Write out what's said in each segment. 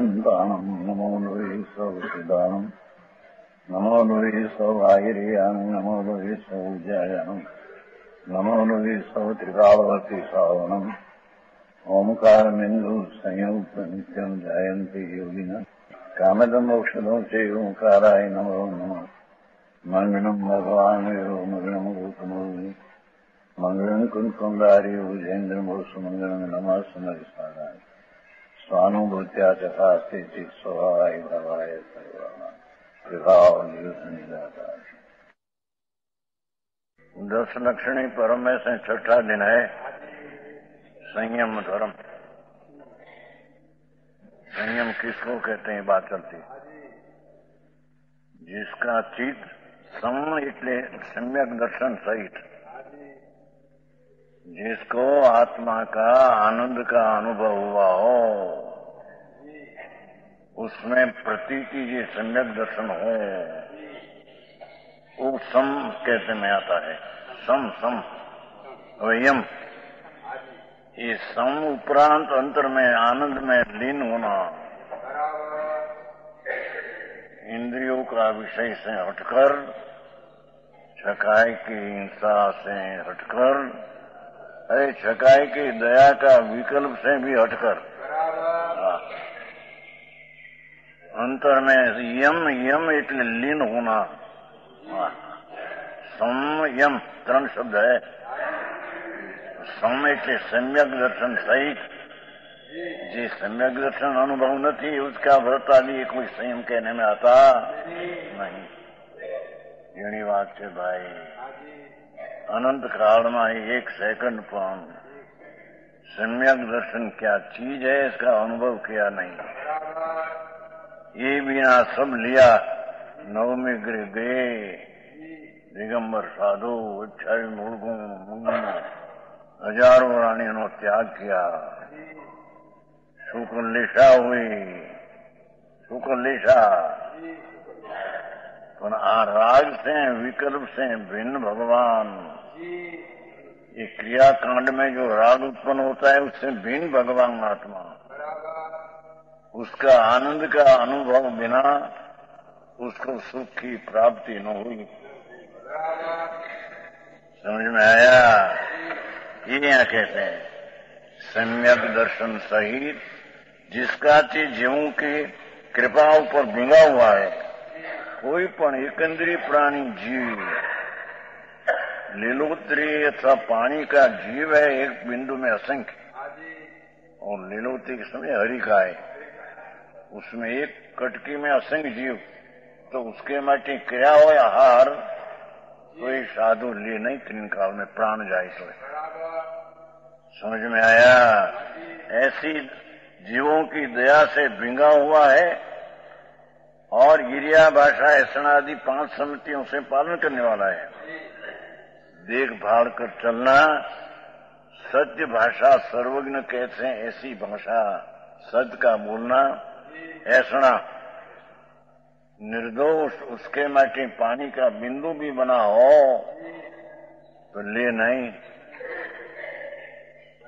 सौभयन्ताणम् नमो नुवे सौचिदानम् नमो नुवे सौभागिर्याम् नमो नुवे सौज्यायाम् नमो नुवे सौत्रिकावती सावनम् ओंकारमिन्दु संयुक्त नित्यम् जयन्ति योगिनः कामदम् औषधम् च ओंकाराय नमो नमः मंगलम् भगवान् मंगलम् गौतमोनि मंगलम् कुंकुमधारी उजेन्द्रमोसु मंगलम् नमः सुमरिस्मराय स्वानुभूत्या चकास्ते चित् स्वभावाय भवाय सर्वाणाम् विभाव निदाता। 10 लक्षणी परम में से छठा दिन है संयम धर्म। संयम किसको कहते हैं बात चलती, जिसका चित्त सम એટલે सम्यक दर्शन सहित जिसको आत्मा का आनंद का अनुभव हुआ हो, उसमें प्रतीति जी सम्यक दर्शन हो, वो सम कहते में आता है। सम सम वयम, ये सम उपरांत अंतर में आनंद में लीन होना, इंद्रियों का विषय से हटकर, छकाई की हिंसा से हटकर, अरे छकाई की दया का विकल्प से भी हटकर, अंतर में यम यम એટલે लीन होना। संयम 3 शब्द है। सम એટલે सम्यक दर्शन सहित, જે सम्यक दर्शन अनुभव नहीं उसका व्रत आदि कोई संयम कहने में आता नहीं। ઘણી વાત છે ભાઈ, अनंत काल में 1 सेकंड पर सम्यक दर्शन क्या चीज है इसका अनुभव किया नहीं। ये बिना सब लिया नवमी गृह गए दिगंबर साधु 28 मूर्खों हजारों रानियों ने त्याग किया, शुक्लेशा हुई, शुक्लेशा पर आ राग से विकल्प से भिन्न भगवान, ये क्रियाकांड में जो राग उत्पन्न होता है उससे भिन्न भगवान आत्मा, उसका आनंद का अनुभव बिना उसको सुख की प्राप्ति न हुई। समझ में आया? ये यहाँ कहते हैं सम्यक दर्शन सहित, जिसका चीज जीवों की कृपा ऊपर भिंगा हुआ है। कोई पण एकंदरी प्राणी जीव लीलोत्री अथवा पानी का जीव है एक बिंदु में असंख्य, और लीलोत्री के समय हरि का है, उसमें एक कटकी में असंख्य जीव, तो उसके माटे क्रिया हो आहार कोई साधु ले नहीं, 3 काल में प्राण जाए तो। समझ में आया? ऐसी जीवों की दया से भिंगा हुआ है, और गिरिया भाषा ऐसा आदि 5 समितियों से पालन करने वाला है। देखभाल कर चलना, सत्य भाषा सर्वज्ञ कहते हैं, ऐसी भाषा सत्य का बोलना, ऐसा निर्दोष उसके माटे पानी का बिंदु भी बना हो तो ले नहीं।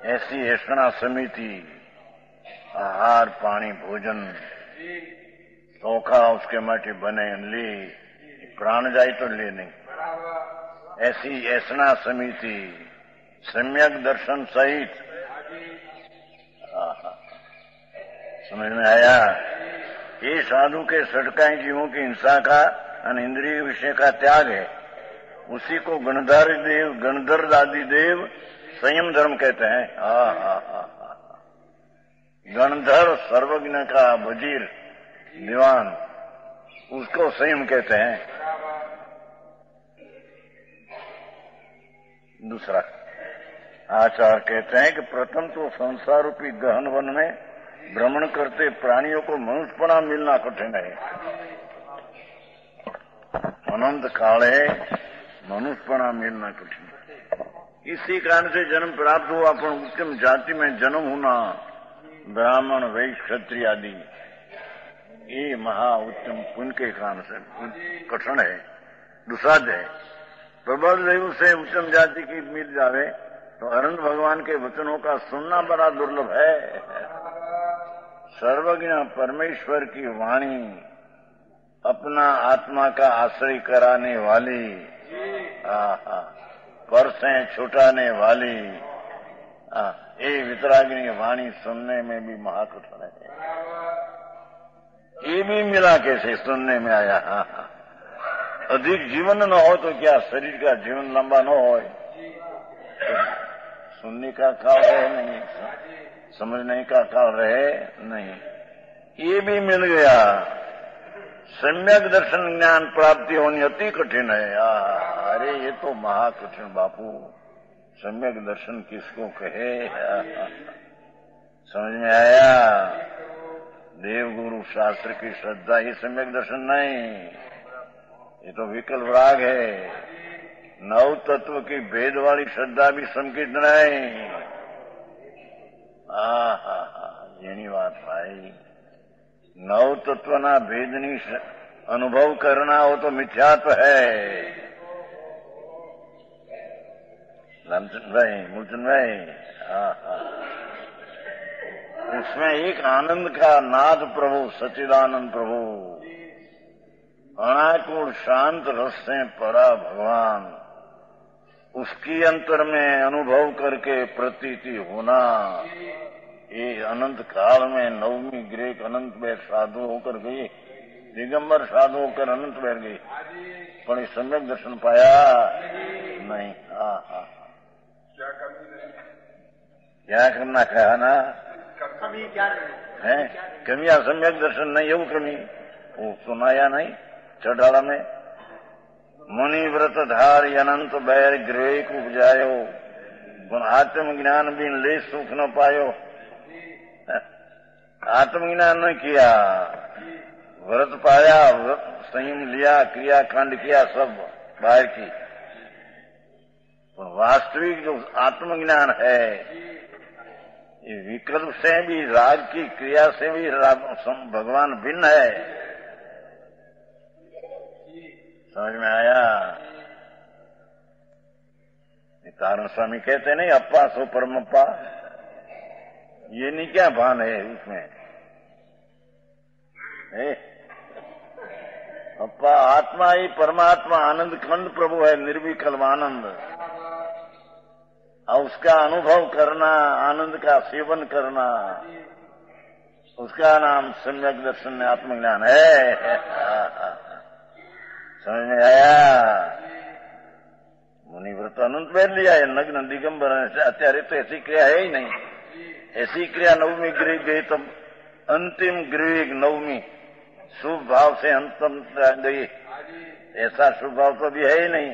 ऐसी ऐसा समिति आहार पानी भोजन चोखा उसके माटे बने ले, प्राण जाए तो ले नहीं। ऐसी ऐसा समिति सम्यक दर्शन सहित। समझ में आया? ये साधु के सटकाई जीवों की हिंसा का और इंद्रिय विषय का त्याग है। उसी को गणधर दादी देव संयम धर्म कहते हैं। गणधर सर्वज्ञ का वजीर दीवान, उसको संयम कहते हैं। दूसरा आचार्य कहते हैं कि प्रथम तो संसार रूपी गहन वन में भ्रमण करते प्राणियों को मनुष्यपना मिलना कठिन है। अनंत काले मनुष्यपना मिलना कठिन है। इसी कारण से जन्म प्राप्त हुआ, पर उत्तम जाति में जन्म होना, ब्राह्मण वैश्य क्षत्रिय आदि, ये महा उत्तम पुण्य के कारण से कठिन है, दुसाध्य है। प्रबल देव से उत्तम जाति की मिल जावे तो अनंत भगवान के वचनों का सुनना बड़ा दुर्लभ है। सर्वज्ञ परमेश्वर की वाणी अपना आत्मा का आश्रय कराने वाली, परसें छुटाने वाली, ये वितरागिनी वाणी सुनने में भी महाकठिन है। ये भी मिला कैसे सुनने में आया। अधिक जीवन न हो तो क्या शरीर का जीवन लंबा न हो, सुनने का काल रहे नहीं, समझने का काल रहे नहीं, ये भी मिल गया। सम्यक दर्शन ज्ञान प्राप्ति होनी अति कठिन है। अरे ये तो महाकठिन बापू, सम्यक दर्शन किसको कहे। समझ में आया। देव गुरु शास्त्र की श्रद्धा ये सम्यक दर्शन नहीं, ये तो विकल्प राग है। नव तत्व की भेद वाली श्रद्धा भी संकित नहीं। જેની વાત ભાઈ, નવ તત્વના ભેદની અનુભવ करना हो तो मिथ्यात्व है। रामचंद्र भाई, मूलचंद भाई, उसमें एक आनंद का नाद प्रभु, सच्चिदानंद प्रभु, अनाकुल शांत रस से परा भगवान, उसकी अंतर में अनुभव करके प्रतीति होना, ये अनंत काल में नवमी ग्रेक अनंत बैर साधु होकर गई, दिगंबर साधु होकर अनंत बैर गई, पर इस सम्यक दर्शन पाया नहीं। क्या करना कहा ना, है कमिया सम्यक दर्शन नहीं, એવું कमी वो सुनाया नहीं चढ़ाड़ा में। मुनि व्रत धार अनंत बैर ग्रेक उपजायो, आत्मज्ञान बिन ले सुख न पायो। आत्मज्ञान न किया, व्रत पाया, संयम लिया, क्रिया कांड किया, सब बाहर की, वास्तविक जो आत्मज्ञान है ये विकल्प से भी, राग की क्रिया से भी भगवान भिन्न है। समझ में आया। तारण स्वामी कहते नहीं, अप्पा सो परमप्पा, ये नहीं क्या भान है उसमें। अप्पा आत्मा ही परमात्मा आनंद खंड प्रभु है, निर्विकल्प आनंद, और उसका अनुभव करना, आनंद का सेवन करना, उसका नाम सम्यक दर्शन आत्मज्ञान है। समझ में आया। मुनिव्रत अनंत बैर लिया है, नग्न दिगंबर, અત્યારે तो ऐसी क्रिया है ही नहीं। ऐसी क्रिया नवमी गृह गई तो अंतिम गृह नवमी शुभ भाव से अंतम गई, ऐसा शुभ भाव तो भी है ही नहीं।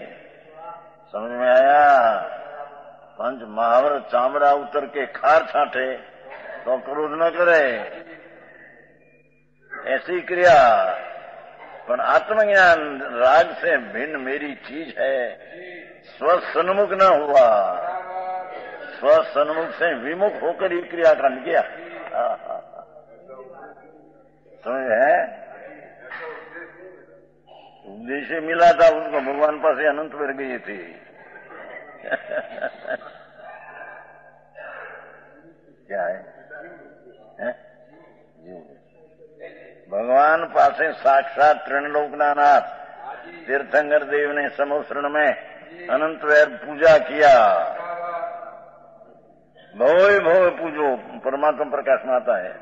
समझ में आया। पंच महावर चामड़ा उतर के खार छाटे तो क्रोध न करे, ऐसी क्रिया। पर आत्मज्ञान राग से भिन्न मेरी चीज है, स्वसन्मुख न हुआ, स्वसन्मुख से विमुख होकर ही क्रिया कांड किया। समझ है। उद्देश्य मिला था उसको, भगवान पास अनंत बैर गई थी। क्या है? भगवान पासे साक्षात त्रिलोकना नाथ तीर्थंकर देव ने समोसरण में अनंत वैर पूजा किया। भोय भोय पूजो, परमात्मा प्रकाश में आता है।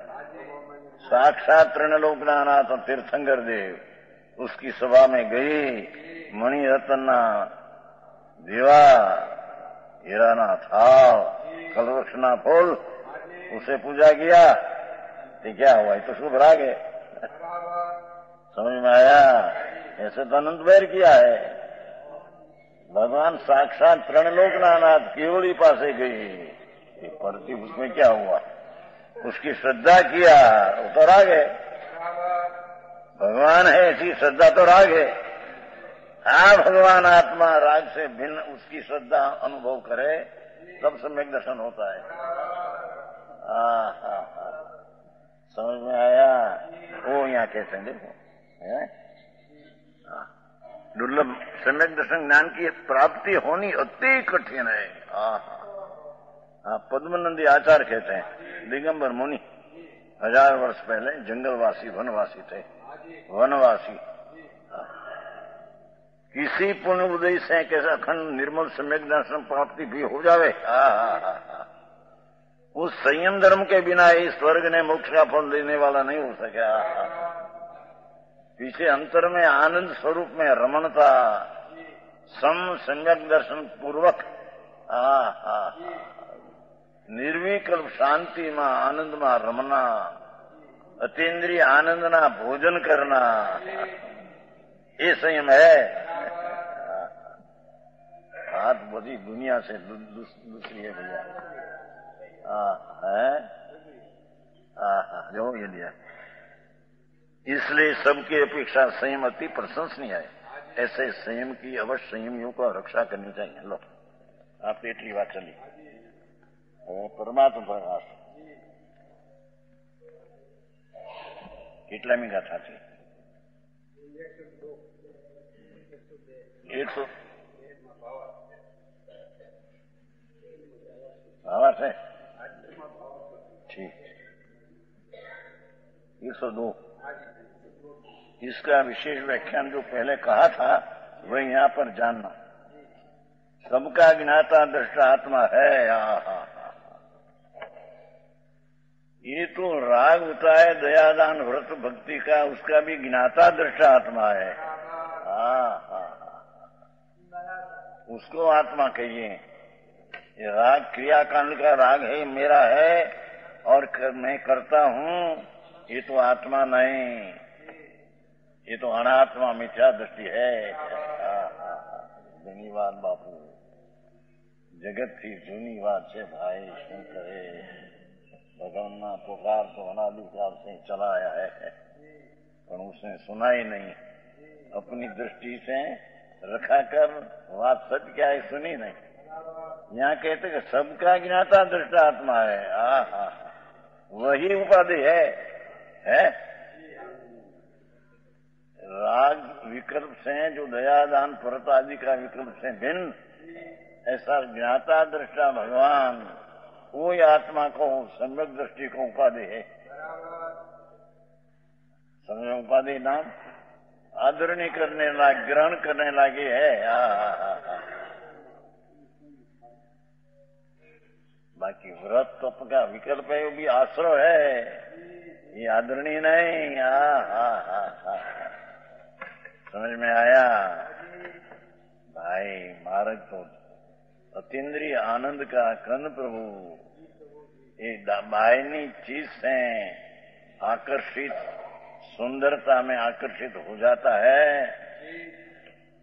साक्षात त्रिलोकना नाथ तीर्थंकर देव उसकी सभा में गई, मणि रत्ना दीवा, हीराना थाल, कलवृक्षना फूल, उसे पूजा किया तो क्या हुआ? तो शुभ राग है। समझ में आया। ऐसे तो अनंत बैर किया है। भगवान साक्षात त्रिलोकनाथ केवली पासे गई, परती उसमें क्या हुआ? उसकी श्रद्धा किया, वो तो राग है। भगवान है ऐसी श्रद्धा तो राग है। हाँ, भगवान आत्मा राग से भिन्न उसकी श्रद्धा अनुभव करे तब सम्यक दर्शन होता है। समझ में आया। वो यहाँ कहते हैं, देखो दुर्लभ सम्यक दर्शन ज्ञान की प्राप्ति होनी अति कठिन है। पद्मनंदी आचार्य कहते हैं, दिगंबर मुनि 1000 वर्ष पहले जंगलवासी वनवासी थे, वनवासी। किसी पुण्य उदय से कैसा अखंड निर्मल सम्यक दर्शन प्राप्ति भी हो जावे। उस संयम धर्म के बिना इस स्वर्ग ने मोक्ष का फल देने वाला नहीं हो सका। पीछे अंतर में आनंद स्वरूप में रमणता, सम सम्यक दर्शन पूर्वक निर्विकल्प शांति में आनंद में रमना, अतीन्द्रिय आनंद ना भोजन करना, ये संयम है। बात बड़ी दुनिया से दूसरी है भैया। जो ये लिया, इसलिए सबकी अपेक्षा संयम अति प्रशंसनीय है। ऐसे संयम की अवश्य संयमियों को रक्षा करनी चाहिए। लो आप એટલી વાત चली। परमात्मा प्रकाश કેટલામી ગાથા છે? 100 भावार्थ है। ठीक, 102। इसका विशेष व्याख्यान जो पहले कहा था वह यहाँ पर जानना। सबका ज्ञाता दृष्टा आत्मा है। ये तो राग होता है दयादान व्रत भक्ति का, उसका भी ज्ञाता दृष्टा आत्मा है। उसको आत्मा कहिए। ये राग क्रियाकांड का राग है, मेरा है और मैं करता हूँ, ये तो आत्मा नहीं, ये तो अनात्मा मिथ्या दृष्टि है। धन्यवाद बापू, जगत की जूनी बात से भाई શું करे। भगवान ना पुकार तो अनादिकाल से चला आया है, पर उसने सुना ही नहीं। अपनी दृष्टि से रखा कर बात सच क्या है सुनी नहीं। यहाँ कहते कि सबका ज्ञाता दृष्टा आत्मा है। वही उपाधि है? राग विकल्प से जो दयादान परत आदि का विकल्प से भिन्न ऐसा ज्ञाता दृष्टा भगवान, वो आत्मा को सम्यक दृष्टि को उपाधि है। समय उपाधि नाम आदरणीय करने लायक, ग्रहण करने लागे है। बाकी व्रत तप का विकल्प है, वो भी आश्रय है, ये आदरणीय नहीं। समझ में आया भाई? मार्ग तो अतीन्द्रिय आनंद का कर्ण प्रभु एक बाहरी चीज से आकर्षित, सुंदरता में आकर्षित हो जाता है,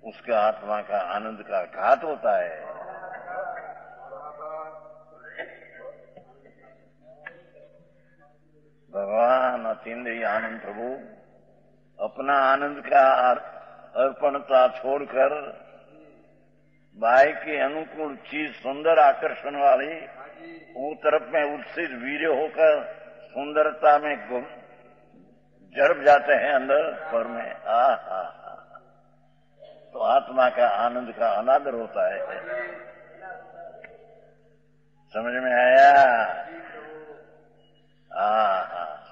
उसका आत्मा का आनंद का घात होता है। भगवान अतीन्द्रिय आनंद प्रभु अपना आनंद का अर्पणता छोड़कर बाह्य के अनुकूल चीज, सुंदर आकर्षण वाली वो तरफ में उत्सित वीर्य होकर सुंदरता में जड़ जाते हैं अंदर पर में। तो आत्मा का आनंद का अनादर होता है। समझ में आया?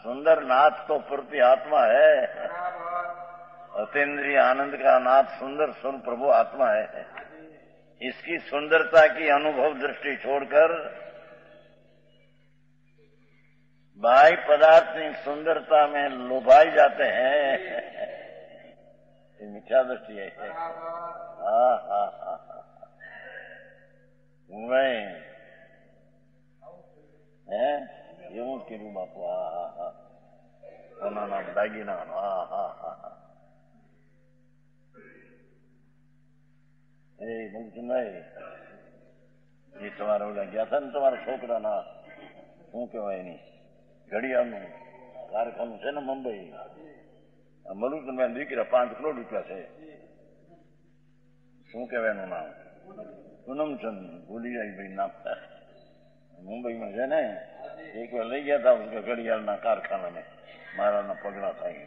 सुंदर नाथ तो प्रति आत्मा है, अतीन्द्रिय आनंद का नाथ सुंदर स्वरूप प्रभु आत्मा है। इसकी सुंदरता की अनुभव दृष्टि छोड़कर बाह्य पदार्थ की सुंदरता में लोभाई जाते हैं, ये मिथ्या दृष्टि है। એવું જ કીધું બાપુ। સોનાના દાગીના એ બહુ નહીં। એ તમારા ઓલા ગયા હતા ને તમારા છોકરાના શું કહેવાય એની ઘડિયાળનું કારખાનું છે ને મુંબઈ, મલુકભાઈ દીકરા 5 કરોડ રૂપિયા છે। શું કહેવાય એનું નામ? પૂનમચંદ, ભૂલી જાય ભાઈ નામ। મુંબઈમાં છે ને, એક વાર લઈ ગયા હતા उसका ઘડિયાળના કારખાના में, મારાના પગલા થાય।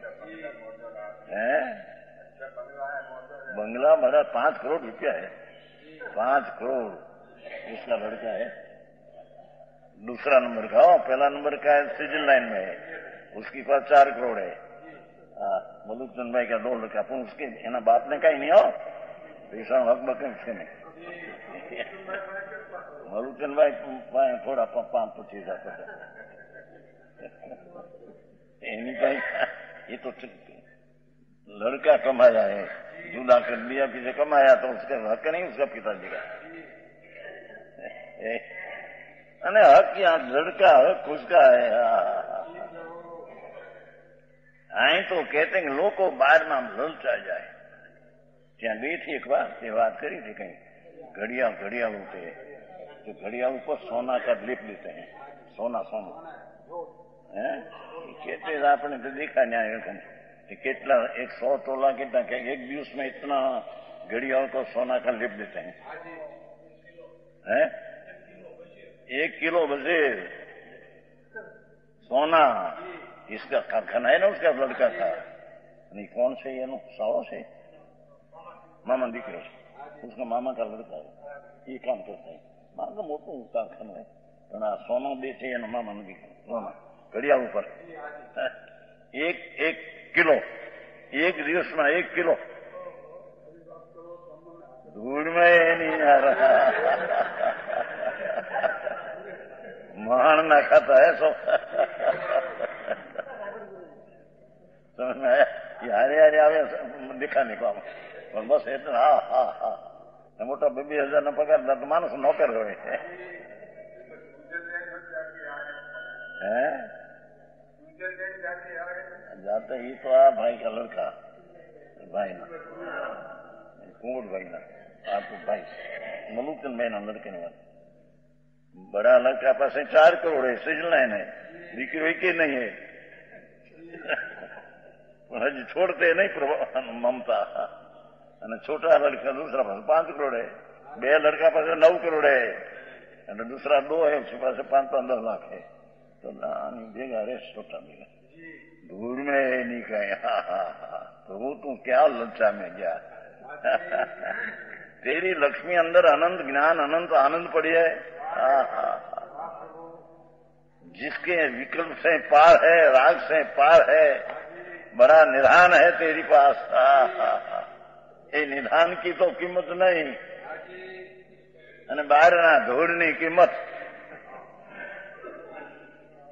बंगला भरा 5 करोड़ रुपया है, 5 करोड़ उसका लड़का है। दूसरा नंबर का, पहला नंबर का है स्विट्जरलैंड में है। उसकी पास 4 करोड़ है। मलूकचंद भाई का 2 लड़का, पण उसके एना बाप ने कहीं नहीं हो पैसा हक बके उसके नहीं। मलूकचंद भाई थोड़ा 5-25,000 एनी कहीं, ये तो लड़का कमाया है, जुदा कर दिया, किसी कमाया तो उसका हक नहीं उसका पिताजी का। अने हक यहाँ लड़का हक उसका है। आई तो कहते हैं लोग बाहर में ललचा जाए। ત્યાં ગઈ थी एक बार, ये बात करी थी कहीं घड़ियाल होते हैं तो घड़ियाल पर सोना का लेप लेते हैं, सोना है कहते आपने तो देखा न्याय कितना 100 तोला कितना एक दिवस में इतना घड़ियाल को सोना का लेप देते हैं। 1 किलो वजीर सोना, इसका कारखाना है ना, उसका लड़का था नहीं कौन से ये सावो से मामा दीकरो, उसका मामा का लड़का है, ये काम करता है। मामा का मोटू कारखाना है, सोना बेचे मामा ने दीकरो घड़ियाल ऊपर 1 किलो, एक दिवस में 1 किलो धूल में नहीं आ रहा। महान ना खाता है सो समझ में आया? यारे आवे दिखा नहीं पाम पण बस इतना हा मोटा 2,000 ना पगार तो मानस नौकर हो जाते ही तो आ भाई का लड़का भाई ना कुंवर भाई ना आपको भाई मलूकचंद भाई ना लड़के ने बड़ा लड़का पास 4 करोड़ है, सिजलाइन है, दीकरी के नहीं है हजी छोड़ते नहीं ममता। छोटा लड़का दूसरा पास 5 करोड़ है, 2 लड़का पास 9 करोड़ है, दूसरा 2 है, उसके पास 5-10 लाख है, तो भेगा रे छोटा भेगा धूल में नहीं कहे। तो वो तू क्या ललचा में गया। तेरी लक्ष्मी अंदर अनंत ज्ञान अनंत आनंद पड़ी है। जिसके विकल्प से पार है, राग से पार है, बड़ा निधान है तेरी पास। ये निधान की तो कीमत नहीं, बाहर ना धूड़नी कीमत।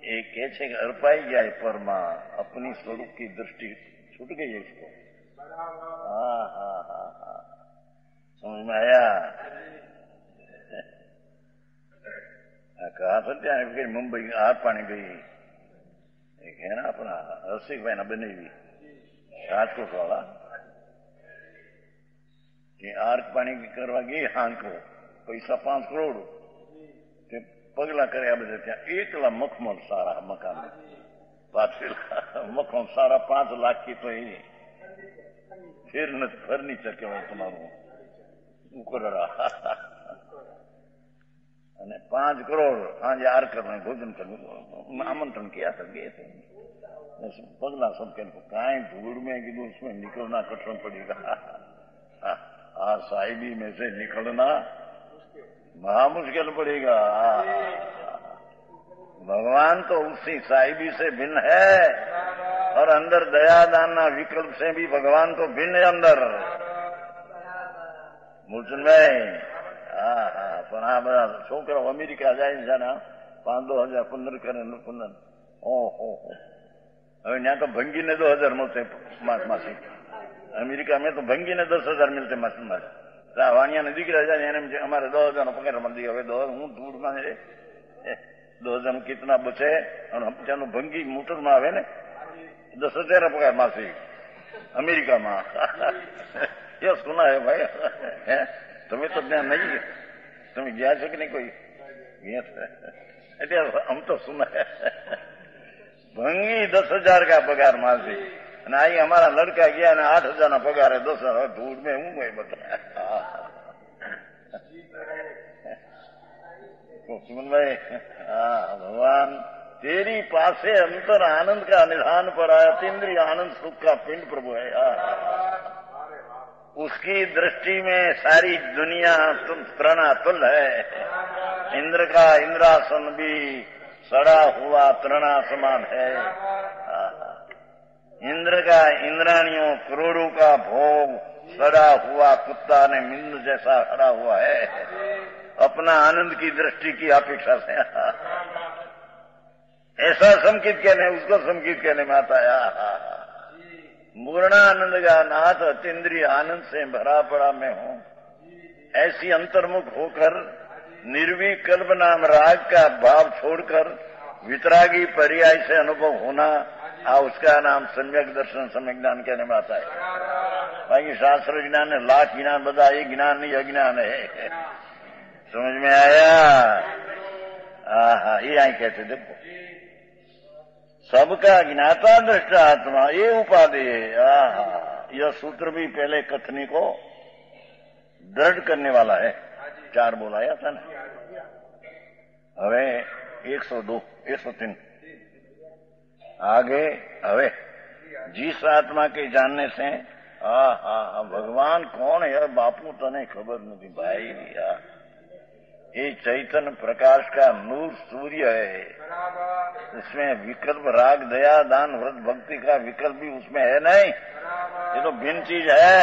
ये कैसे अर्पाई गया है परमा, अपनी स्वरूप की दृष्टि छूट गई है इसको। समझ में आया? कहा था ત્યાં फिर मुंबई आर पानी गई एक है ना अपना रसिक भाई ना बनी हुई राजकोट वाला कि आर पानी करवा गई हां को पैसा 5 करोड़ पगला करे बधे त्या 1 लाख मखमल सारा मकान पाछल मकान सारा 5 लाख की तो ये फिर न फर्नीचर के तुम्हारू उकड़ा 5 करोड़ आज यार करने भोजन करने आमंत्रण किया था गए थे पगला सबके काई धूल में कि उसमें निकलना कठिन पड़ेगा। साहिबी में से निकलना महा मुश्किल पड़ेगा। भगवान तो उसी साहिबी से भिन्न है और अंदर दया दाना विकल्प से भी भगवान तो भिन्न है अंदर। मूर्चन भाई પણ આ બધા છોકરાઓ અમેરિકા જાય છે 5-2 હજાર 15 કરે 15 ઓહો હવે ત્યાં તો ભંગીને 2,000 મળશે માસી અમેરિકા મેં તો ભંગીને 10,000 મિલતે માસી મારે વાણિયાને દીકરા જાય એને અમારે 10,000 પગાર મળી હવે 10 હું ધૂળમાં 2,000 कितना बचे और हम भंगी मोटर में आवे ने 10,000 पगार मासी अमेरिका में। ये सुना है भाई तुम्हें तो ज्ञान नहीं तुम्हें गया छो कि नहीं कोई हम तो सुना है भंगी 10,000 का पगार मासी आई हमारा लड़का गया ने 8,000 ना पगार है 10,000 धूल में हूँ मैं बता सुमन भाई। भगवान तेरी पासे अंतर आनंद का निधान पर आया तीन्द्रिय आनंद सुख का पिंड प्रभु है। उसकी दृष्टि में सारी दुनिया तृणातुल है। इंद्र का इंद्रासन भी सड़ा हुआ तृणा समान है। इंद्र का इंद्राणियों करोड़ों का भोग सड़ा हुआ कुत्ता ने मिंद जैसा हरा हुआ है अपना आनंद की दृष्टि की अपेक्षा से। ऐसा संकेत कहने, उसको संकेत कहने में आता है। पूर्णानंद का नाथ अतीन्द्रिय आनंद से भरा पड़ा मैं हूं, ऐसी अंतर्मुख होकर निर्विकल्प नाम राग का भाव छोड़कर वितरागी पर्याय से अनुभव होना, उसका नाम सम्यक दर्शन सम्यक ज्ञान कहने में आता है। बाकी शास्त्र ज्ञान है, लाख ज्ञान बता, ये ज्ञान नहीं अज्ञान है। समझ में आया? ये आई कहते देखो, सबका ज्ञाता दृष्टा आत्मा ये उपाधि है। यह सूत्र भी पहले कथनी को दृढ़ करने वाला है। 4 बोलाया था ना, હવે 102 103 आगे। હવે जिस आत्मा के जानने से भगवान कौन है बापू तने खबर नहीं भाई। ये चैतन्य प्रकाश का नूर सूर्य है, उसमें विकल्प राग दया दान व्रत भक्ति का विकल्प भी उसमें है नहीं, ये तो भिन्न चीज है।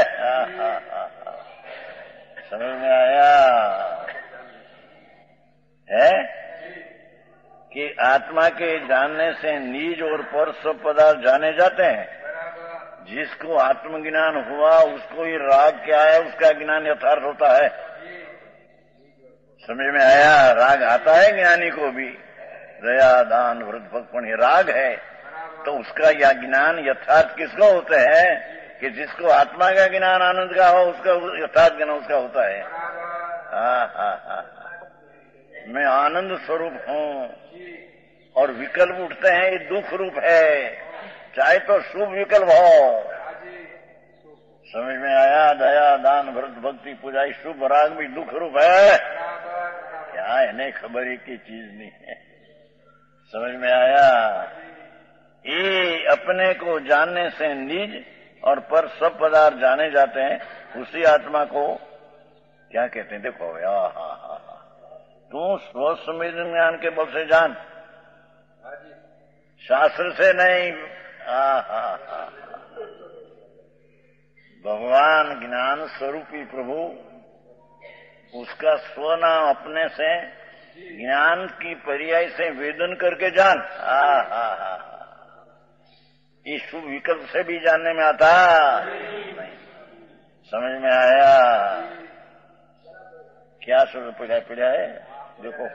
समझ में आया है कि आत्मा के जानने से निज और पर सब पदार्थ जाने जाते हैं। जिसको आत्मज्ञान हुआ उसको ही राग क्या है उसका ज्ञान यथार्थ होता है। समझ में आया? राग आता है ज्ञानी को भी, दया दान व्रत भक्ति राग है, तो उसका यह ज्ञान यथार्थ किसको होता है कि जिसको आत्मा का ज्ञान आनंद का हो उसका यथार्थ ज्ञान उसका होता है। मैं आनंद स्वरूप हूं और विकल्प उठते हैं, ये दुख रूप है, चाहे तो शुभ विकल्प हो। समझ में आया? दया दान व्रत भक्ति पूजा शुभ राग भी दुख रूप है क्या? इन्हें खबर ही की चीज नहीं है। समझ में आया? ये अपने को जानने से निज और पर सब पदार्थ जाने जाते हैं, उसी आत्मा को क्या कहते हैं? देखो तू स्वसंवेद ज्ञान के बल से जान, शास्त्र से नहीं। भगवान ज्ञान स्वरूपी प्रभु, उसका स्वनाम अपने से ज्ञान की पर्याय से वेदन करके जान। ये शुभ विकल्प से भी जानने में आता नहीं। समझ में आया? क्या शुभ पीड़ा है? देखो,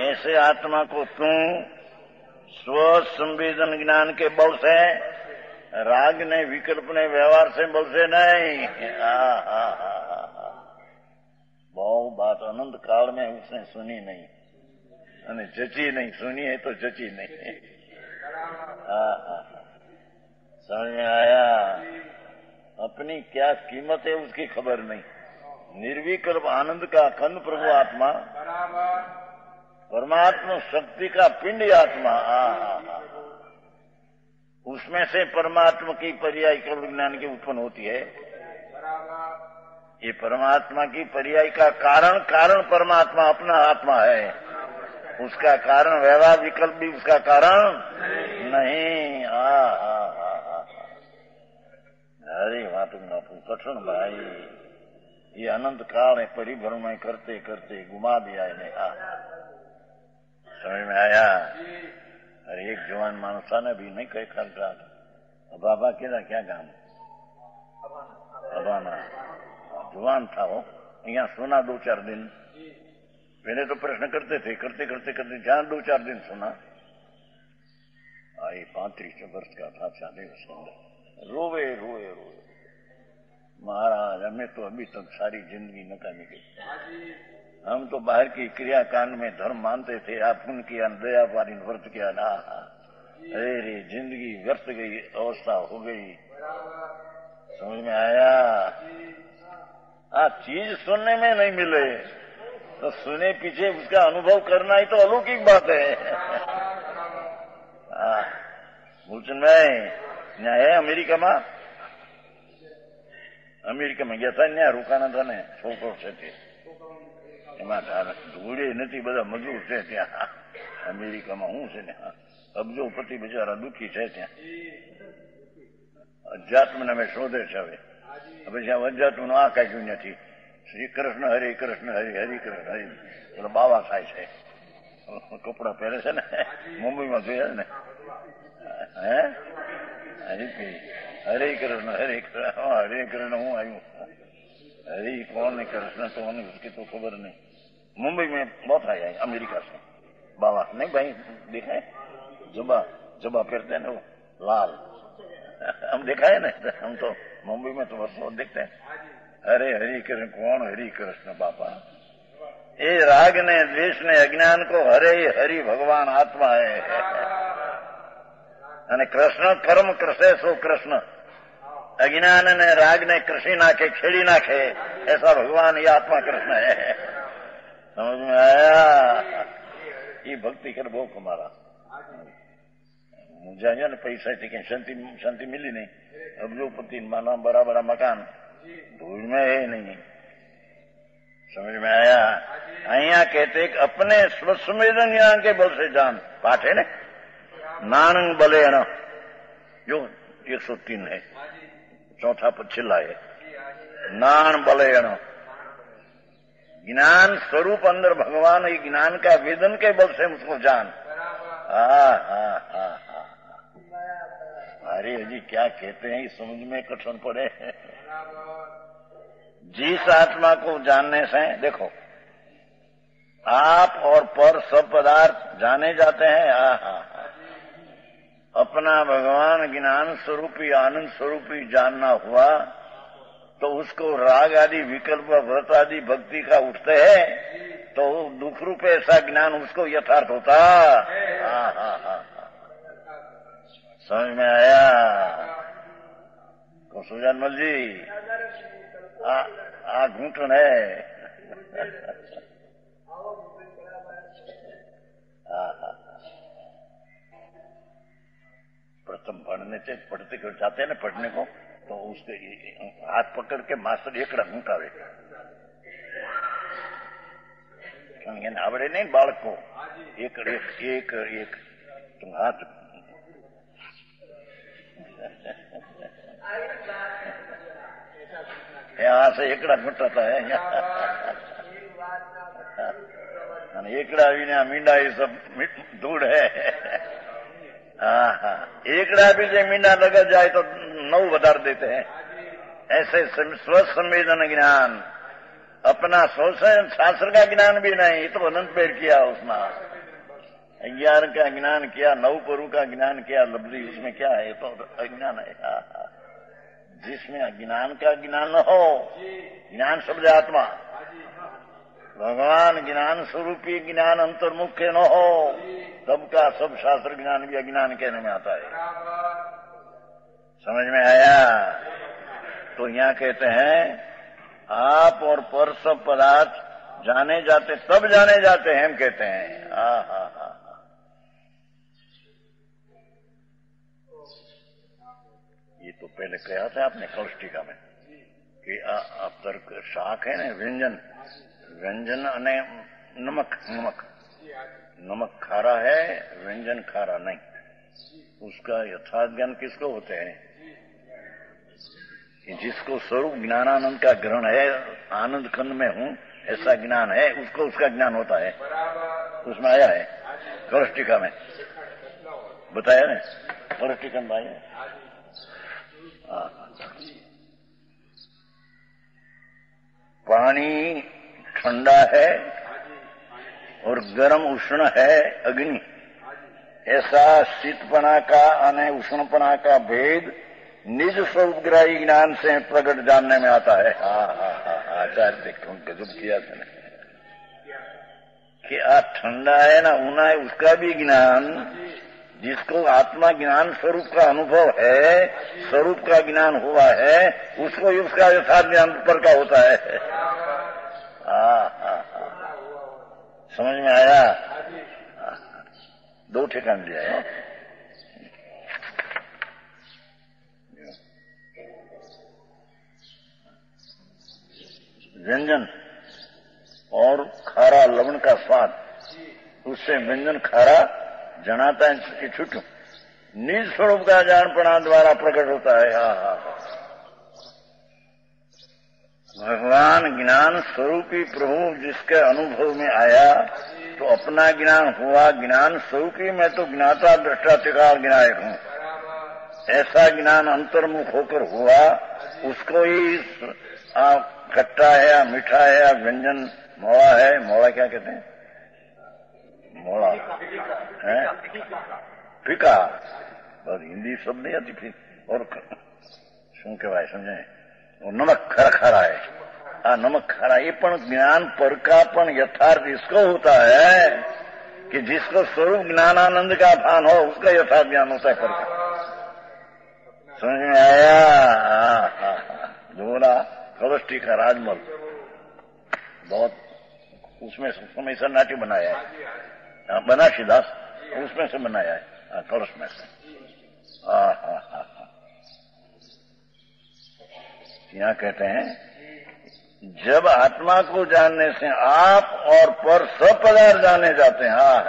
ऐसे आत्मा को तू स्व संवेदन ज्ञान के बल से, राग ने विकल्प ने व्यवहार से बल से नहीं। बहु बात अनंत काल में उसने सुनी नहीं, અને जची नहीं, सुनी है तो जची नहीं। समझ में आया? अपनी क्या कीमत है उसकी खबर नहीं। निर्विकल्प आनंद का अखंड प्रभु आत्मा, परमात्मा शक्ति का पिंड आत्मा, उसमें से परमात्मा की पर्याय केवल ज्ञान की उत्पन्न होती है। ये परमात्मा की पर्याय का कारण, कारण परमात्मा अपना आत्मा है, उसका कारण व्यवहार विकल्प भी उसका कारण नहीं। अरे बात कठिन भाई, ये अनंत काल है, परिभ्रमण करते करते घुमा दिया इन्हें। समझ में आया? अरे एक जवान मानसा ने भी नहीं कहे ख्याल रहा था, बाबा केदा क्या काम अबाना जवान था वो, यहाँ सुना 2-4 दिन। पहले तो प्रश्न करते थे, करते करते करते जहां 2-4 दिन सुना, आई 35 वर्ष का था, 40 वर्ष अंदर रोवे रोए रोए, महाराज हमें तो अभी तक सारी जिंदगी नकामी गई। हम तो बाहर की क्रियाकांड में धर्म मानते थे, आप पुण्य किया, दया पारी व्रत किया ना, अरे जिंदगी व्यर्थ गई, अवस्था हो गई। समझ में आया? चीज सुनने में नहीं मिले तो सुने पीछे उसका अनुभव करना ही तो अलौकिक बात है। भूषण में है अमेरिका में गया था, न्या रोकाना था ने છોકરો છે તે એમાં ધૂળે નથી, બધા મજૂર છે ત્યાં અમેરિકામાં. હું છે ને અબજોપતિ બિચારા દુઃખી છે ત્યાં અધ્યાત્મને અમે શોધે છે. હવે જ્યાં અધ્યાત્મનું આ કાઢ્યું નથી. શ્રી કૃષ્ણ હરે કૃષ્ણ હરે હરે કૃષ્ણ હરે પેલો બાવા થાય છે, કપડા પહેરે છે ને, મુંબઈમાં જોયા ને, હે હરે કૃષ્ણ હરે કૃષ્ણ હરે કૃષ્ણ. હું આવ્યું हरी कौन है कृष्ण तो उसकी तो खबर नहीं. मुंबई में बहुत आया है, अमेरिका से बाबा नहीं भाई देखा है, जबा पहनते हैं ना वो लाल, हम देखा है ना, हम तो मुंबई में तो बहुत देखते हैं. हरे हरि कृष्ण कौन हरि कृष्ण बाबा. ये राग ने द्वेष ने अज्ञान को हरे हरि भगवान आत्मा है અને કૃષ્ણ કર્મ કરશે સો કૃષ્ણ. अज्ञान ने राग ने कृषि नाखे खेड़ी नाखे ऐसा भगवान ये आत्मा कृष्ण है. समझ में आया. ये भक्ति कर बहुत हमारा मुझे ने पैसा थी कि शांति मिली नहीं. अब जो पति माना बड़ा बड़ा मकान धूल में है नहीं. समझ में आया. अहिया कहते अपने स्वसंवेदन यहाँ के बल से जान पाठ है ने नानंग बले न जो 103 है, चौथा पद छिला है. नान बलयण ज्ञान स्वरूप अंदर भगवान, ये ज्ञान का वेदन के बल से उसको जान. अरे जी क्या कहते हैं समझ में कठिन पड़े. जिस आत्मा को जानने से देखो आप और पर सब पदार्थ जाने जाते हैं. अपना भगवान ज्ञान स्वरूपी आनंद स्वरूपी जानना हुआ तो उसको राग आदि विकल्प व्रत आदि भक्ति का उठते हैं तो दुख रूप ऐसा ज्ञान उसको यथार्थ होता. समझ में आया. तो सुजानमल जी आ घूंटन है. प्रथम पढ़ने से पढ़ते जाते हैं ना पढ़ने को तो उसके हाथ पकड़ के मास्टर एकड़ा घूंटावे. आवड़े नहीं बालक को एक एक एक तुम हाथ यहाँ से एकड़ा घूंटाता है. एकड़ा भी ना मींडा ये सब धूड़ है. एकड़ा भी जो मींडा लगा जाए तो 9 વધાર देते हैं. ऐसे स्वसंवेदन ज्ञान अपना शास्त्र का ज्ञान भी नहीं, तो अनंत पेड़ किया उसमें 11 का ज्ञान किया, 9 परु का ज्ञान किया, लब्धि उसमें क्या है तो अज्ञान है. जिसमें अज्ञान का ज्ञान न हो, ज्ञान शब्द आत्मा भगवान ज्ञान स्वरूपी ज्ञान अंतर्मुख के न हो तब का सब शास्त्र ज्ञान भी अज्ञान कहने में आता है. समझ में आया. तो यहाँ कहते हैं आप और पर सब पदार्थ जाने जाते तब जाने जाते हैं हम कहते हैं. ये तो पहले कहा था आपने कौष्टिका में कि आप तर्क शाक है ना व्यंजन અને नमक खारा है, व्यंजन खारा नहीं. उसका यथार्थ ज्ञान किसको होते हैं? जिसको स्वरूप ज्ञानानंद का ग्रहण है, आनंद खंड में हूं ऐसा ज्ञान है, उसको उसका ज्ञान होता है. उसमें आया है कौष्टिका में बताया ना. कौष्टिका में आया. पानी ठंडा है और गर्म उष्ण है अग्नि. ऐसा शीतपना का और उष्णपना का भेद निज स्वरूप ग्राही ज्ञान से प्रकट जानने में आता है. आचार्य देखो गजब किया था कि आ ठंडा है ना ऊना है, उसका भी ज्ञान जिसको आत्मा ज्ञान स्वरूप का अनुभव है, स्वरूप का ज्ञान हुआ है, उसको उसका यथार्थ ज्ञान ऊपर का होता है. समझ में आया. 2 ठिकान लिया है. व्यंजन और खारा लवण का स्वाद, उससे व्यंजन खारा जनाता है कि छूटू निज स्वरूप का जानपणा द्वारा प्रकट होता है। भगवान ज्ञान स्वरूपी प्रभु जिसके अनुभव में आया तो अपना ज्ञान हुआ, ज्ञान स्वरूपी मैं तो ज्ञाता दृष्टा त्रिकाल ज्ञायक हूं, ऐसा ज्ञान अंतर्मुख होकर हुआ। उसको ही खट्टा है या मीठा है या व्यंजन मोड़ा है, मोड़ा क्या कहते हैं, मोड़ा है फीका, बस हिंदी शब्द नहीं आती फिर और શું કહેવાય સમજે, नमक खरा खरा है। नमक खरा ये पण ज्ञान पर का पण यथार्थ इसको होता है कि जिसको स्वरूप ज्ञानानंद का भान हो उसका यथार्थ ज्ञान होता है पर का। समझ में आया? बोला कलष्टी का राजमल बहुत उसमें समय सन्नाटी बनाया है, बनारसी दास उसमें से बनाया है, कलश में से। यहाँ कहते हैं जब आत्मा को जानने से आप और पर सब पदार्थ जाने जाते हैं।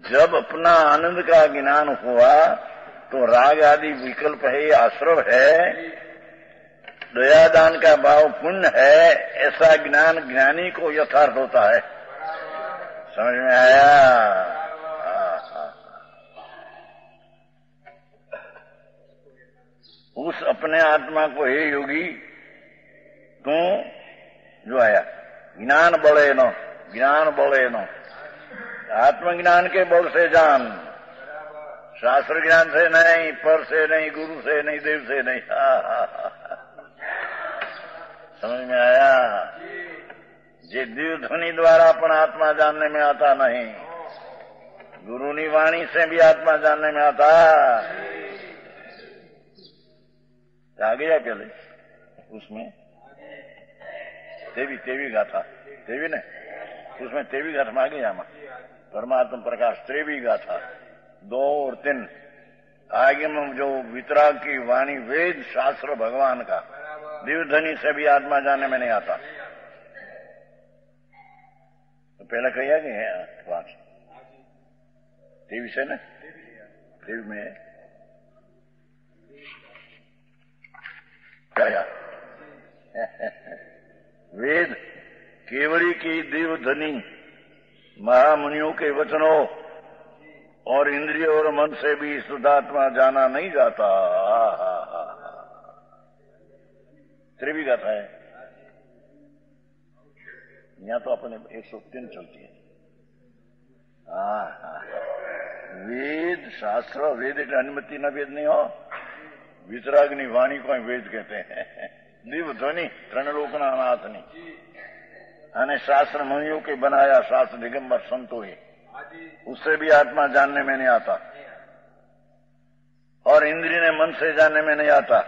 जब अपना आनंद का ज्ञान हुआ तो राग आदि विकल्प है, आश्रव है, दयादान का भाव पुण्य है, ऐसा ज्ञान ज्ञानी को यथार्थ होता है। समझ में आया? उस अपने आत्मा को हे योगी तू जो आया ज्ञान बड़े नो, ज्ञान बड़े नो, आत्मज्ञान के बल से जान, शास्त्र ज्ञान से नहीं, पर से नहीं, गुरु से नहीं, देव से नहीं। समझ में आया? जे दिव्य ध्वनि द्वारा अपन आत्मा जानने में आता नहीं, गुरु नी वाणी से भी आत्मा जानने में आता। आगे जा पहले उसमें तेवी गाथा, तेवी ने उसमें तेवी गाथा में आगे जामा परमात्मा प्रकाश त्रेवी गाथा 2 और 3 आगे में जो वितराग की वाणी वेद शास्त्र भगवान का दिव्य ध्वनि से भी आत्मा जानने में नहीं आता। तो पहले कही आगे है बात तेवी से न तेवी में क्या वेद केवड़ी की दिव्य ध्वनि महामुनियों के वचनों और इंद्रिय और मन से भी शुद्धात्मा जाना नहीं जाता। त्रिवी गाथा है यहाँ तो अपने 103 चलती है। वेद शास्त्र, वेद એટલે अनुमति न वेद नहीं हो, वितरागनी वाणी को वेद कहते हैं। दिव्य ध्वनि त्रणलोकना नाथनी અને शास्त्र मुनियों के बनाया, शास्त्र दिगंबर संतों ही, उससे भी आत्मा जानने में नहीं आता और इंद्रिय ने मन से जानने में नहीं आता।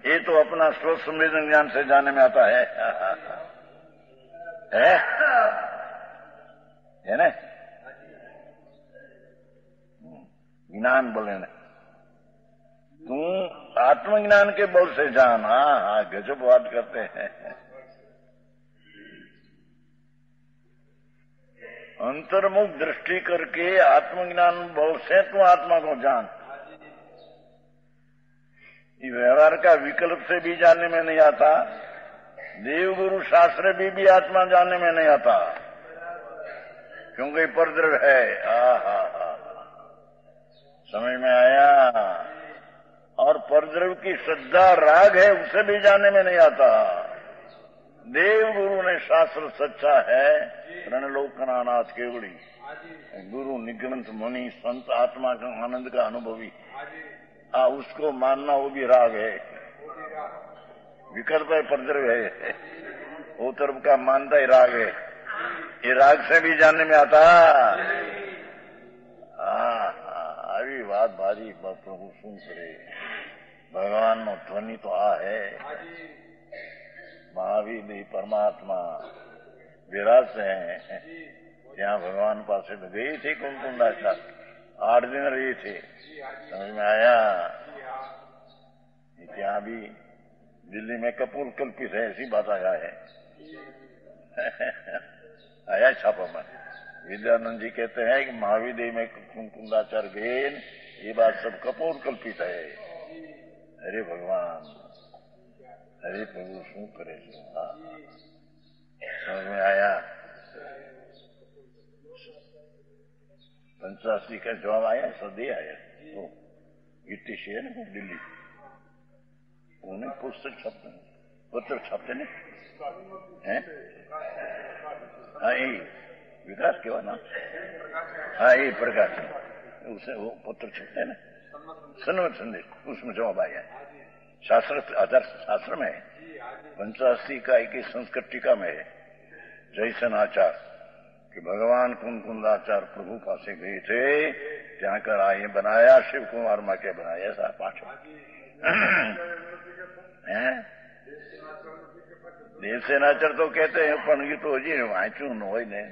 ये तो अपना स्व संवेदन ज्ञान से जानने में आता है ना ज्ञान बोले ना तू आत्मज्ञान के बल से जान। गजब बात करते हैं। अंतर्मुख दृष्टि करके आत्मज्ञान बल से तू आत्मा को जान। ये व्यवहार का विकल्प से भी जानने में नहीं आता, देवगुरु शास्त्र भी आत्मा जानने में नहीं आता, क्योंकि परद्रव्य है। समझ में आया? और परद्रव्य की श्रद्धा राग है, उसे भी जानने में नहीं आता। देवगुरु ने शास्त्र सच्चा है, रणलोकनाथ केवड़ी, गुरु निग्रंथ मुनि संत आत्मा का आनंद का अनुभवी, उसको मानना वो भी राग है, विकल्प है, परद्रव्य है, वो तरफ का मानता ही राग है। ये राग से भी जानने में आता। આવી વાત ભારી પ્રભુ શું કરે। ભગવાન નો ધ્વનિ તો આ है, महावीर भी परमात्मा विराज हैं। ત્યાં भगवान पास गई थी कुमकुंडा का, 8 दिन रही थी। समझ में आया? ત્યાં भी दिल्ली में कपूर कल्पित है, ऐसी बात आया है। आया छापा में विद्यानंद जी कहते हैं कि महाविदेह में कुंकुंदाचार्य गए, ये बात सब कपोल कल्पित है। अरे भगवान, अरे प्रभु शू करे समझ में आया। 85 का जवाब आया, सदी आया। तो गिट्टी से है ना दिल्ली, उन्हें पुस्तक छपते पत्र छपते नहीं है। हाँ ये विकास के नाम, हाँ ये प्रकाश, उसे वो पत्र छपते है ना, सन्मत संदेश, उसमें जवाब आया। शास्त्र आधार शास्त्र में 85 का 21 संस्कृत टीका में है जयसन आचार कि भगवान कुंकुंदाचार्य प्रभु पासे गए थे, ત્યાં कर आए बनाया, शिव कुमार माँ के बनाया, ऐसा पाठ है। देवसेनाचार्य तो कहते हैं, पण ये तो हजी वाँचू न हो ने।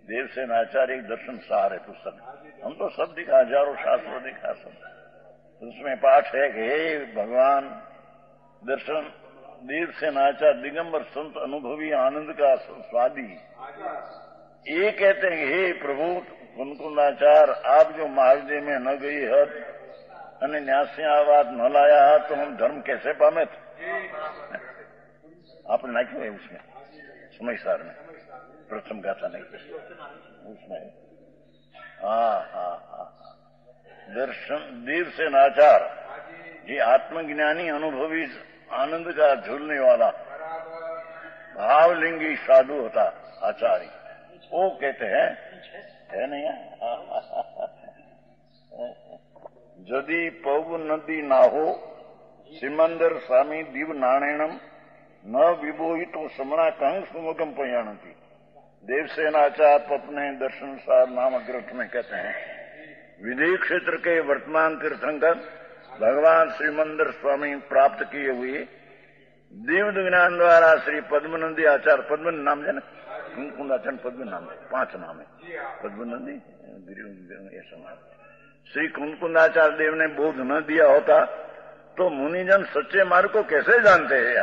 देवसेनाचार्य एक दर्शन सार है पुस्तक, हम तो सब दिखा, हजारों शास्त्रों दिखा सब। उसमें पाठ है कि हे भगवान दर्शन, देवसेनाचार्य दिगंबर संत अनुभवी आनंद का स्वादी ये कहते हैं हे प्रभु कुंकुंदाचार, आप जो महाविदेह में न गई हत અને ન્યાસી આ વાત ન લાયા હત તો हम धर्म कैसे पामे। आपने नाख्યું है उसमें समयसार में, प्रथम गाथा नहीं उसमें। दर्शन देव से नाचार ये आत्मज्ञानी अनुभवी आनंद का झूलने वाला भावलिंगी साधु होता आचार्य, वो कहते हैं है नहीं यदि पौग नदी ना हो सिमंदर स्वामी दिव नारायणम न विबोही तो समरा कहीं सुमगम पयाणती। देवसेनाचार्य अपने दर्शन सार नामक ग्रंथ में कहते हैं विदेह क्षेत्र के वर्तमान तीर्थंकर भगवान श्रीमंदर स्वामी प्राप्त किए हुए दिव्य ज्ञान द्वारा श्री पद्मनंदी आचार्य, पद्मन नाम है ना, कुंकुंदाचार्य पद्म नाम है, 5 नाम है, पद्मनंदी ऐसा नाम। श्री कुंकुंदाचार्य देव ने बोध न दिया होता तो मुनिजन सच्चे मार्ग को कैसे जानते हैं।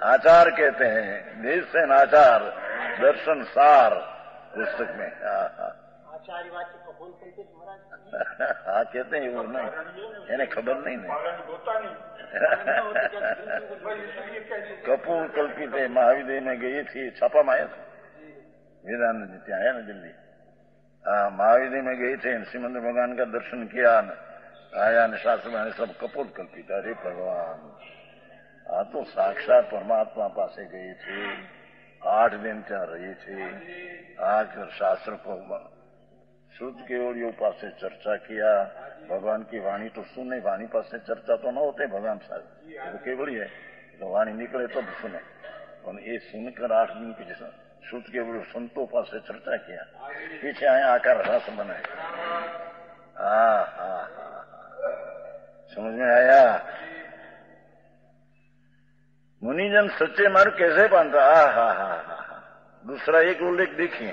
आचार कहते हैं देवसेन आचार दर्शन सार पुस्तक में। हाँ कहते हैं वो नहीं, इन्हें खबर नहीं कपूर कल्पित है। महाविदेह में गई थी, छापा में आया था, वेदांत जी ત્યાં आया ना दिल्ली। महाविदेह में गई थे, श्रीमंद भगवान का दर्शन किया, आया ने शास्त्र में सब कपूर कल्पित। अरे भगवान, आ तो साक्षात परमात्मा पासे गई थी, 8 दिन ત્યાં रही थी। आकर शास्त्र को शुद्ध केवड़ियों पासे चर्चा किया, भगवान की वाणी तो सुने, वाणी पासे चर्चा तो न होते भगवान साहब, तो केवड़ी है तो वाणी निकले तो सुने, और ये सुनकर 8 दिन की शुद्ध केवड़ संतों पासे चर्चा किया, पीछे आए आकर रस बनाए। समझ में आया। मुनिजन सच्चे मार्ग कैसे पाता। दूसरा एक उल्लेख देखिए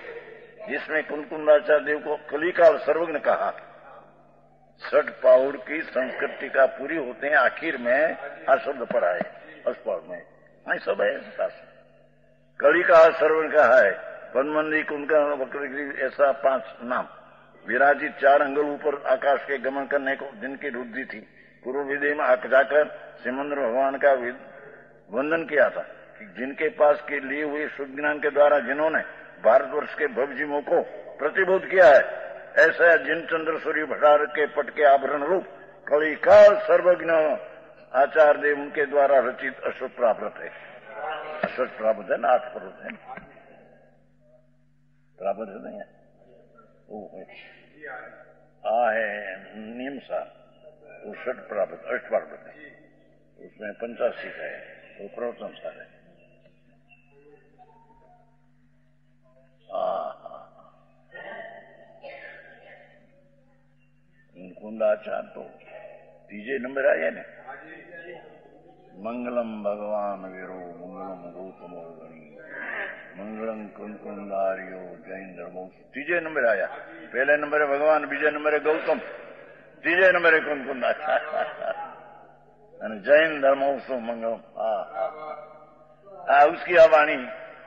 जिसमें कुंकुंदाचार्य देव को कलिकाल सर्वज्ञ कहा। 6 पाउर की संस्कृत टीका पूरी होते हैं, आखिर में आ शब्द पढ़ा है अस्पाल में, हाँ सब है शास्त्र। कलिकाल सर्वज्ञ कहा है, पद्मनंदी कुंका वक्र ऐसा 5 नाम विराजित 4 अंगल ऊपर आकाश के गमन करने को जिनकी रुद्धि थी। पूर्व विदेह में आक जाकर सिमंदर भगवान का वंदन किया था कि जिनके पास के लिए हुए शुद्ध ज्ञान के द्वारा जिन्होंने भारतवर्ष के भवजीवों को प्रतिबोध किया है, ऐसा जिन चंद्र सूर्य भटार के पट के आभरण रूप कलिकाल सर्वज्ञ आचार्य देव उनके द्वारा रचित अश्वत्थ प्राप्त है। अश्वत्थ प्राप्त है ना, 8 पर्वत है प्राप्त है नहीं है, है नियम सार वो 6 प्राप्त 8 प्राप्त है, उसमें 85 का है, वो प्रवचन सार है। कुंकुंदाचार्य तो 3 नंबर आया ना, मंगलम भगवान वीरो मंगलम गौतम गणी मंगलम कुंकुंदारियो जैन धर्मो, 3 नंबर आया। पहले नंबर है भगवान, बीजे नंबर है गौतम, 3 नंबर है कुंकुंदाचार्य जैन धर्मोत्सव मंगलम। उसकी वाणी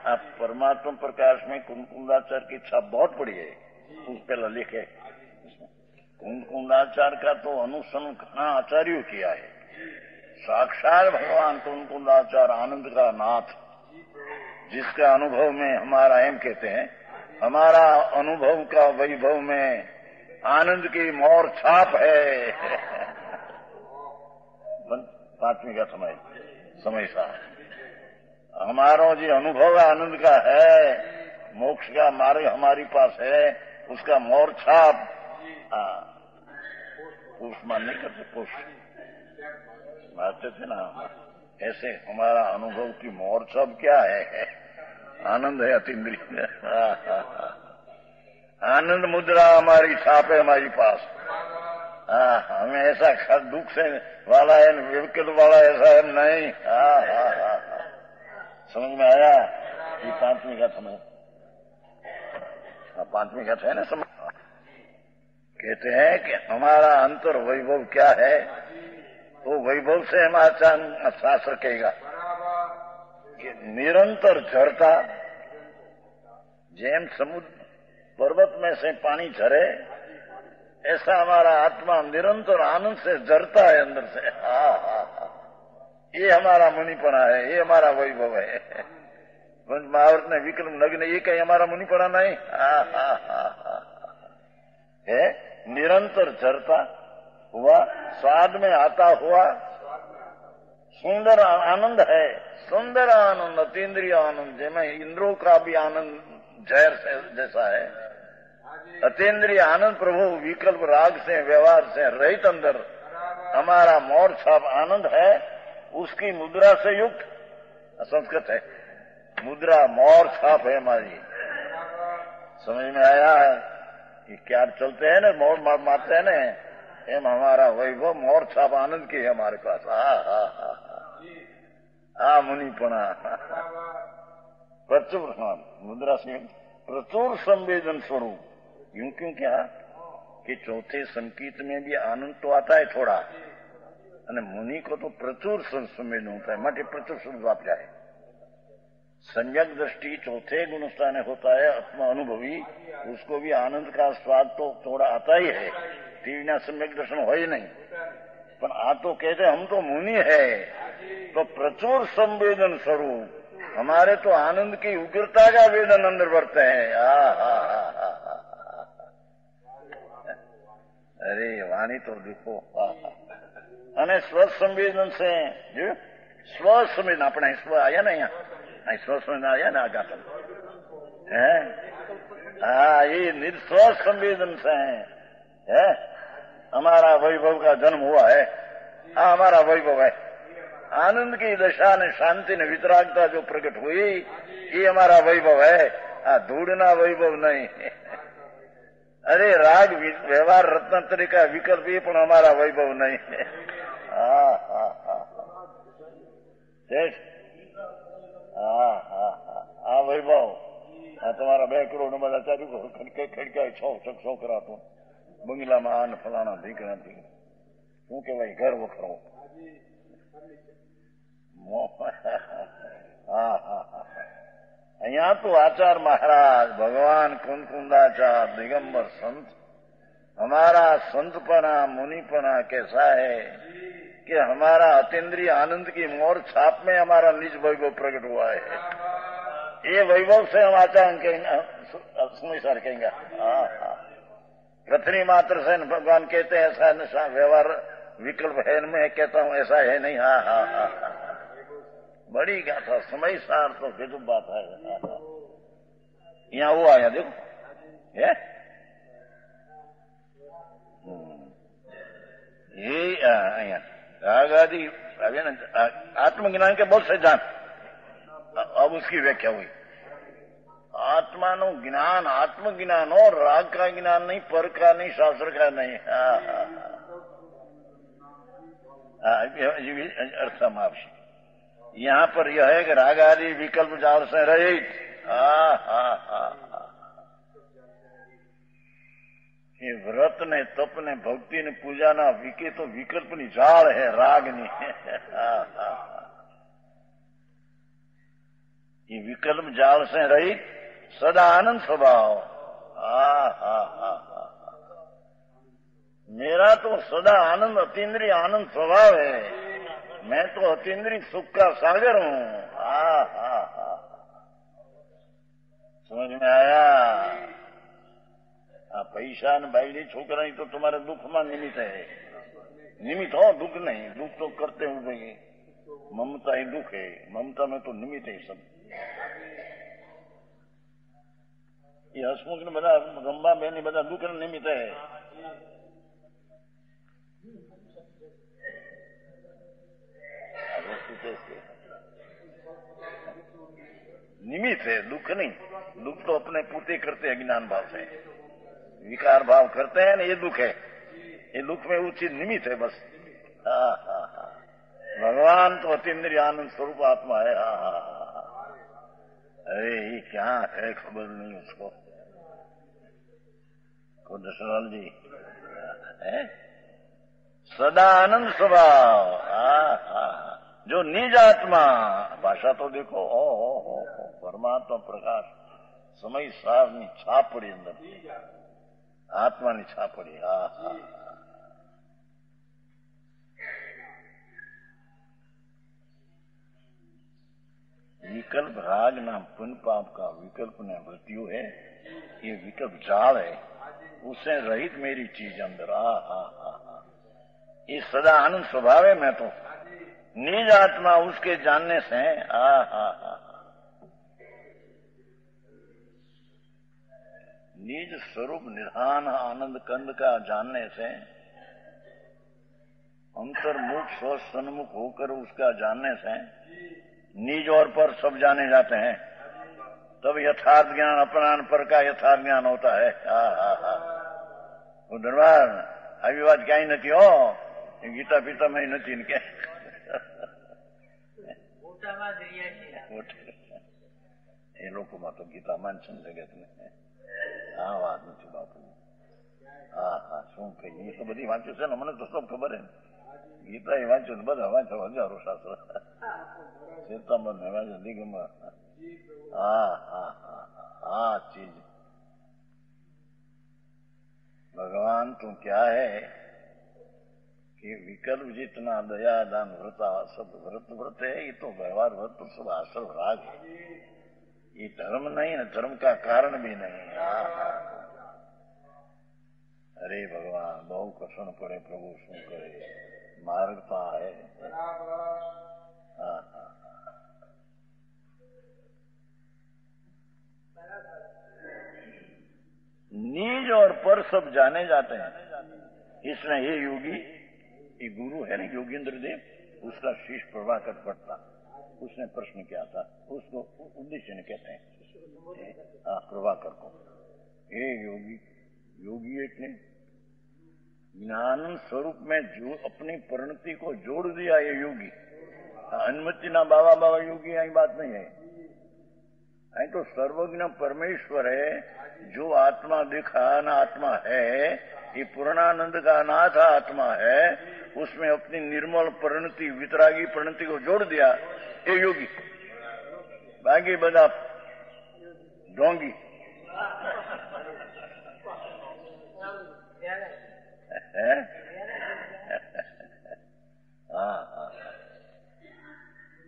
आप परमात्मा प्रकाश में कुंकुंदाचार्य की छाप बहुत बड़ी है, उस पहले लिखे। कुंकुंदाचार्य का तो अनुसंधान आचार्यों किया है। साक्षात भगवान कुंकुंदाचार्य आनंद का नाथ, जिसका अनुभव में हमारा एम कहते हैं, हमारा अनुभव का वैभव में आनंद की मोर छाप है। पांचवी का समय सा हमारा जो अनुभव आनंद का है, मोक्ष का मार्ग हमारी पास है, उसका मोर छाप पुष्प मान नहीं करते, पुष्प मारते थे ना, ऐसे हमारा अनुभव की मोर छाप क्या है? आनंद है अतीन्द्रिय। आनंद मुद्रा हमारी छाप है हमारी पास। हमें ऐसा दुख से वाला है, विकट वाला ऐसा है नहीं। समझ में आया? ये पांचवी का समझ, पांचवी का है ना समझ। कहते हैं कि हमारा अंतर वैभव क्या है, तो वैभव से हमारा शास्त्र कहेगा कि निरंतर झरता, जेम समुद्र पर्वत में से पानी झरे, ऐसा हमारा आत्मा निरंतर आनंद से झरता है अंदर से। ये हमारा मुनिपना है, ये हमारा वैभव है। महाभारत ने विक्रम नग्न, ये कहीं हमारा मुनिपना नहीं है। निरंतर झरता हुआ, स्वाद में आता हुआ सुंदर आनंद है। सुंदर आनंद, अतीन्द्रिय आनंद, जिसमें इंद्रों का भी आनंद जहर से जैसा है। अतीन्द्रिय आनंद प्रभु विकल्प राग से व्यवहार से रहित अंदर हमारा मोर छाप आनंद है, उसकी मुद्रा से युक्त, संस्कृत है मुद्रा, मोर छाप है हमारी। समझ में आया? ये क्या चलते हैं ना, मोर मारते हैं ना, एम हमारा वैभव मोर छाप आनंद की है हमारे पास। मुनिपना प्रचुर मुद्रा से प्रचुर संवेदन स्वरूप। क्यों क्या कि चौथे संकीर्त में भी आनंद तो आता है थोड़ा, અને मुनि को तो प्रचुर संवेदन होता है, માટે प्रचुर शब्द वापरा है। संज्ञक दृष्टि चौथे गुण स्थान होता है आत्मा अनुभवी, उसको भी आनंद का स्वाद तो थोड़ा आता ही है। टीवी ना सम्यक दर्शन हो ही नहीं, पर आ तो कहते हम तो मुनि है, तो प्रचुर संवेदन स्वरूप हमारे तो आनंद की उग्रता का वेदन अंदर बढ़ते हैं। अरे वाणी तो देखो। અને સ્વસંવેદન से जो સ્વસંવેદન अपना स्व आया ना, यहाँ स्वसंवेदन आया ना आगा है। ये निर्स्व संवेदन से है हमारा वैभव का जन्म हुआ है। हमारा वैभव है आनंद की दशा ने शांति ने वितरागता जो प्रकट हुई, ये हमारा वैभव है। धूड़ना वैभव नहीं। अरे राग व्यवहार रत्नात्री का विकल्प ये पण हमारा वैभव नहीं है। वैभव તમારા 2 કરોડ બધા ચાલુ ખડકાય 6 કરાતો બંગલામાં આન ફલાણા ઢીકણા શું કહેવાય ઘર વખરો। અહીંયા તો आचार्य महाराज भगवान कुंकुंदाचार्य दिगंबर संत, हमारा संतपना मुनिपना कैसा है कि हमारा अतीन्द्रिय आनंद की मोर छाप में हमारा निज वैभव प्रकट हुआ है। ये वैभव से हम आचार्य समय सर कहेंगे। पृथ्वी मात्र से भगवान कहते हैं ऐसा व्यवहार विकल्प है, मैं कहता हूँ ऐसा है नहीं। बड़ी गाथा समय सार तो गजब बात है। यहाँ वो आया देखो ये राग आदि आत्मज्ञान के बहुत से जान। अब उसकी व्याख्या हुई आत्मा नो ज्ञान आत्मज्ञान और राग का ज्ञान नहीं, पर का नहीं, शास्त्र का नहीं। अर्थ समाप्ति यहाँ पर यह है कि राग आदि विकल्प जाल से रहित। ये व्रत ने तप ने भक्ति ने पूजा ना विके तो विकल्प नी जाल है, राग नहीं। ये विकल्प जाल से रहित सदा आनंद स्वभाव। हा। मेरा तो सदा आनंद अतीन्द्रिय आनंद स्वभाव है। मैं तो अतीन्द्रिय सुख का सागर हूं। हा। समझ में आया? पैसा ने बाईडी छोकरा तो तुम्हारे दुख में निमित्त है। निमित्त हो, दुख नहीं। दुख तो करते हुए ममता ही दुख है। ममता में तो निमित्त है सब। ये हसमुख ने बता, गंबा बेनी बता दुख निमित्त है। निमित्त है, दुख नहीं। दुख तो अपने पूर्ति करते हैं ज्ञान भाव से। विकार भाव करते हैं ना, ये दुख है। ये दुख में वो चीज निमित्त है बस। हा। भगवान तो अतीन्द्रिय आनंद स्वरूप आत्मा है। हा। अरे ये क्या है खबर नहीं उसको। को दशरथ जी है सदा आनंद स्वभाव। जो निज आत्मा, भाषा तो देखो, ओ परमात्मा प्रकाश समय साરની छाप पड़ी अंदर, आत्माની छाप पड़ी। हा। विकल्प राग नाम पुण्य पाप का विकल्प ने मृत्यु है। ये विकल्प जाल है, उससे रहित मेरी चीज अंदर। हा। ये सदा आनंद स्वभाव है। मैं तो निज आत्मा उसके जानने से। हा। निज स्वरूप निधान आनंद कंद का जानने से, अंतर्मुख स्व सन्मुख होकर उसका जानने से निज और पर सब जाने जाते हैं। तब यथार्थ ज्ञान अपनान पर का यथार्थ ज्ञान होता है। हा। वो दरबार આવી વાત ક્યાંય નથી હો। ગીતા પીતા માં નથી ને ક્યાંય। એ લોકોમાં તો ગીતા માનશે જગત ને। આ વાત નથી બાપુ। હા શું કહીએ, એ તો બધી વાંચ્યું છે ને, મને તો સબ ખબર है। ગીતા એ વાંચ્યું બધા વાંચો હજારો શાસ્ત્ર ચેતામાં વાંચો દિગમાં। હા चीज भगवान तो क्या है कि विकल्प जितना दया दान व्रता सब व्रत है। ये तो व्यवहार व्रत तो सब आश्रम राग है। ये धर्म नहीं है, धर्म का कारण भी नहीं है। अरे भगवान बहु कठिन पड़े प्रभु शू करे, मार्ग तो है। निज और पर सब जाने जाते हैं। इसमें ये योगी, ये गुरु है ना योगेंद्र देव, उसका शीश प्रभाकर पड़ता, उसने प्रश्न किया था। उसको उद्देश्य ने कहते हैं प्रभाकर को। हे योगी એટલે ज्ञान स्वरूप में जो अपनी परिणति को जोड़ दिया ये योगी। अनुमति ना बाबा योगी आई बात नहीं है। आई तो सर्वज्ञ परमेश्वर है, जो आत्मा दिखा ना आत्मा है, ये पूर्णानंद का नाथ आत्मा है, उसमें अपनी निर्मल परिणति वितरागी परिणति को जोड़ दिया ये योगी। बाकी बदा ढोंगी।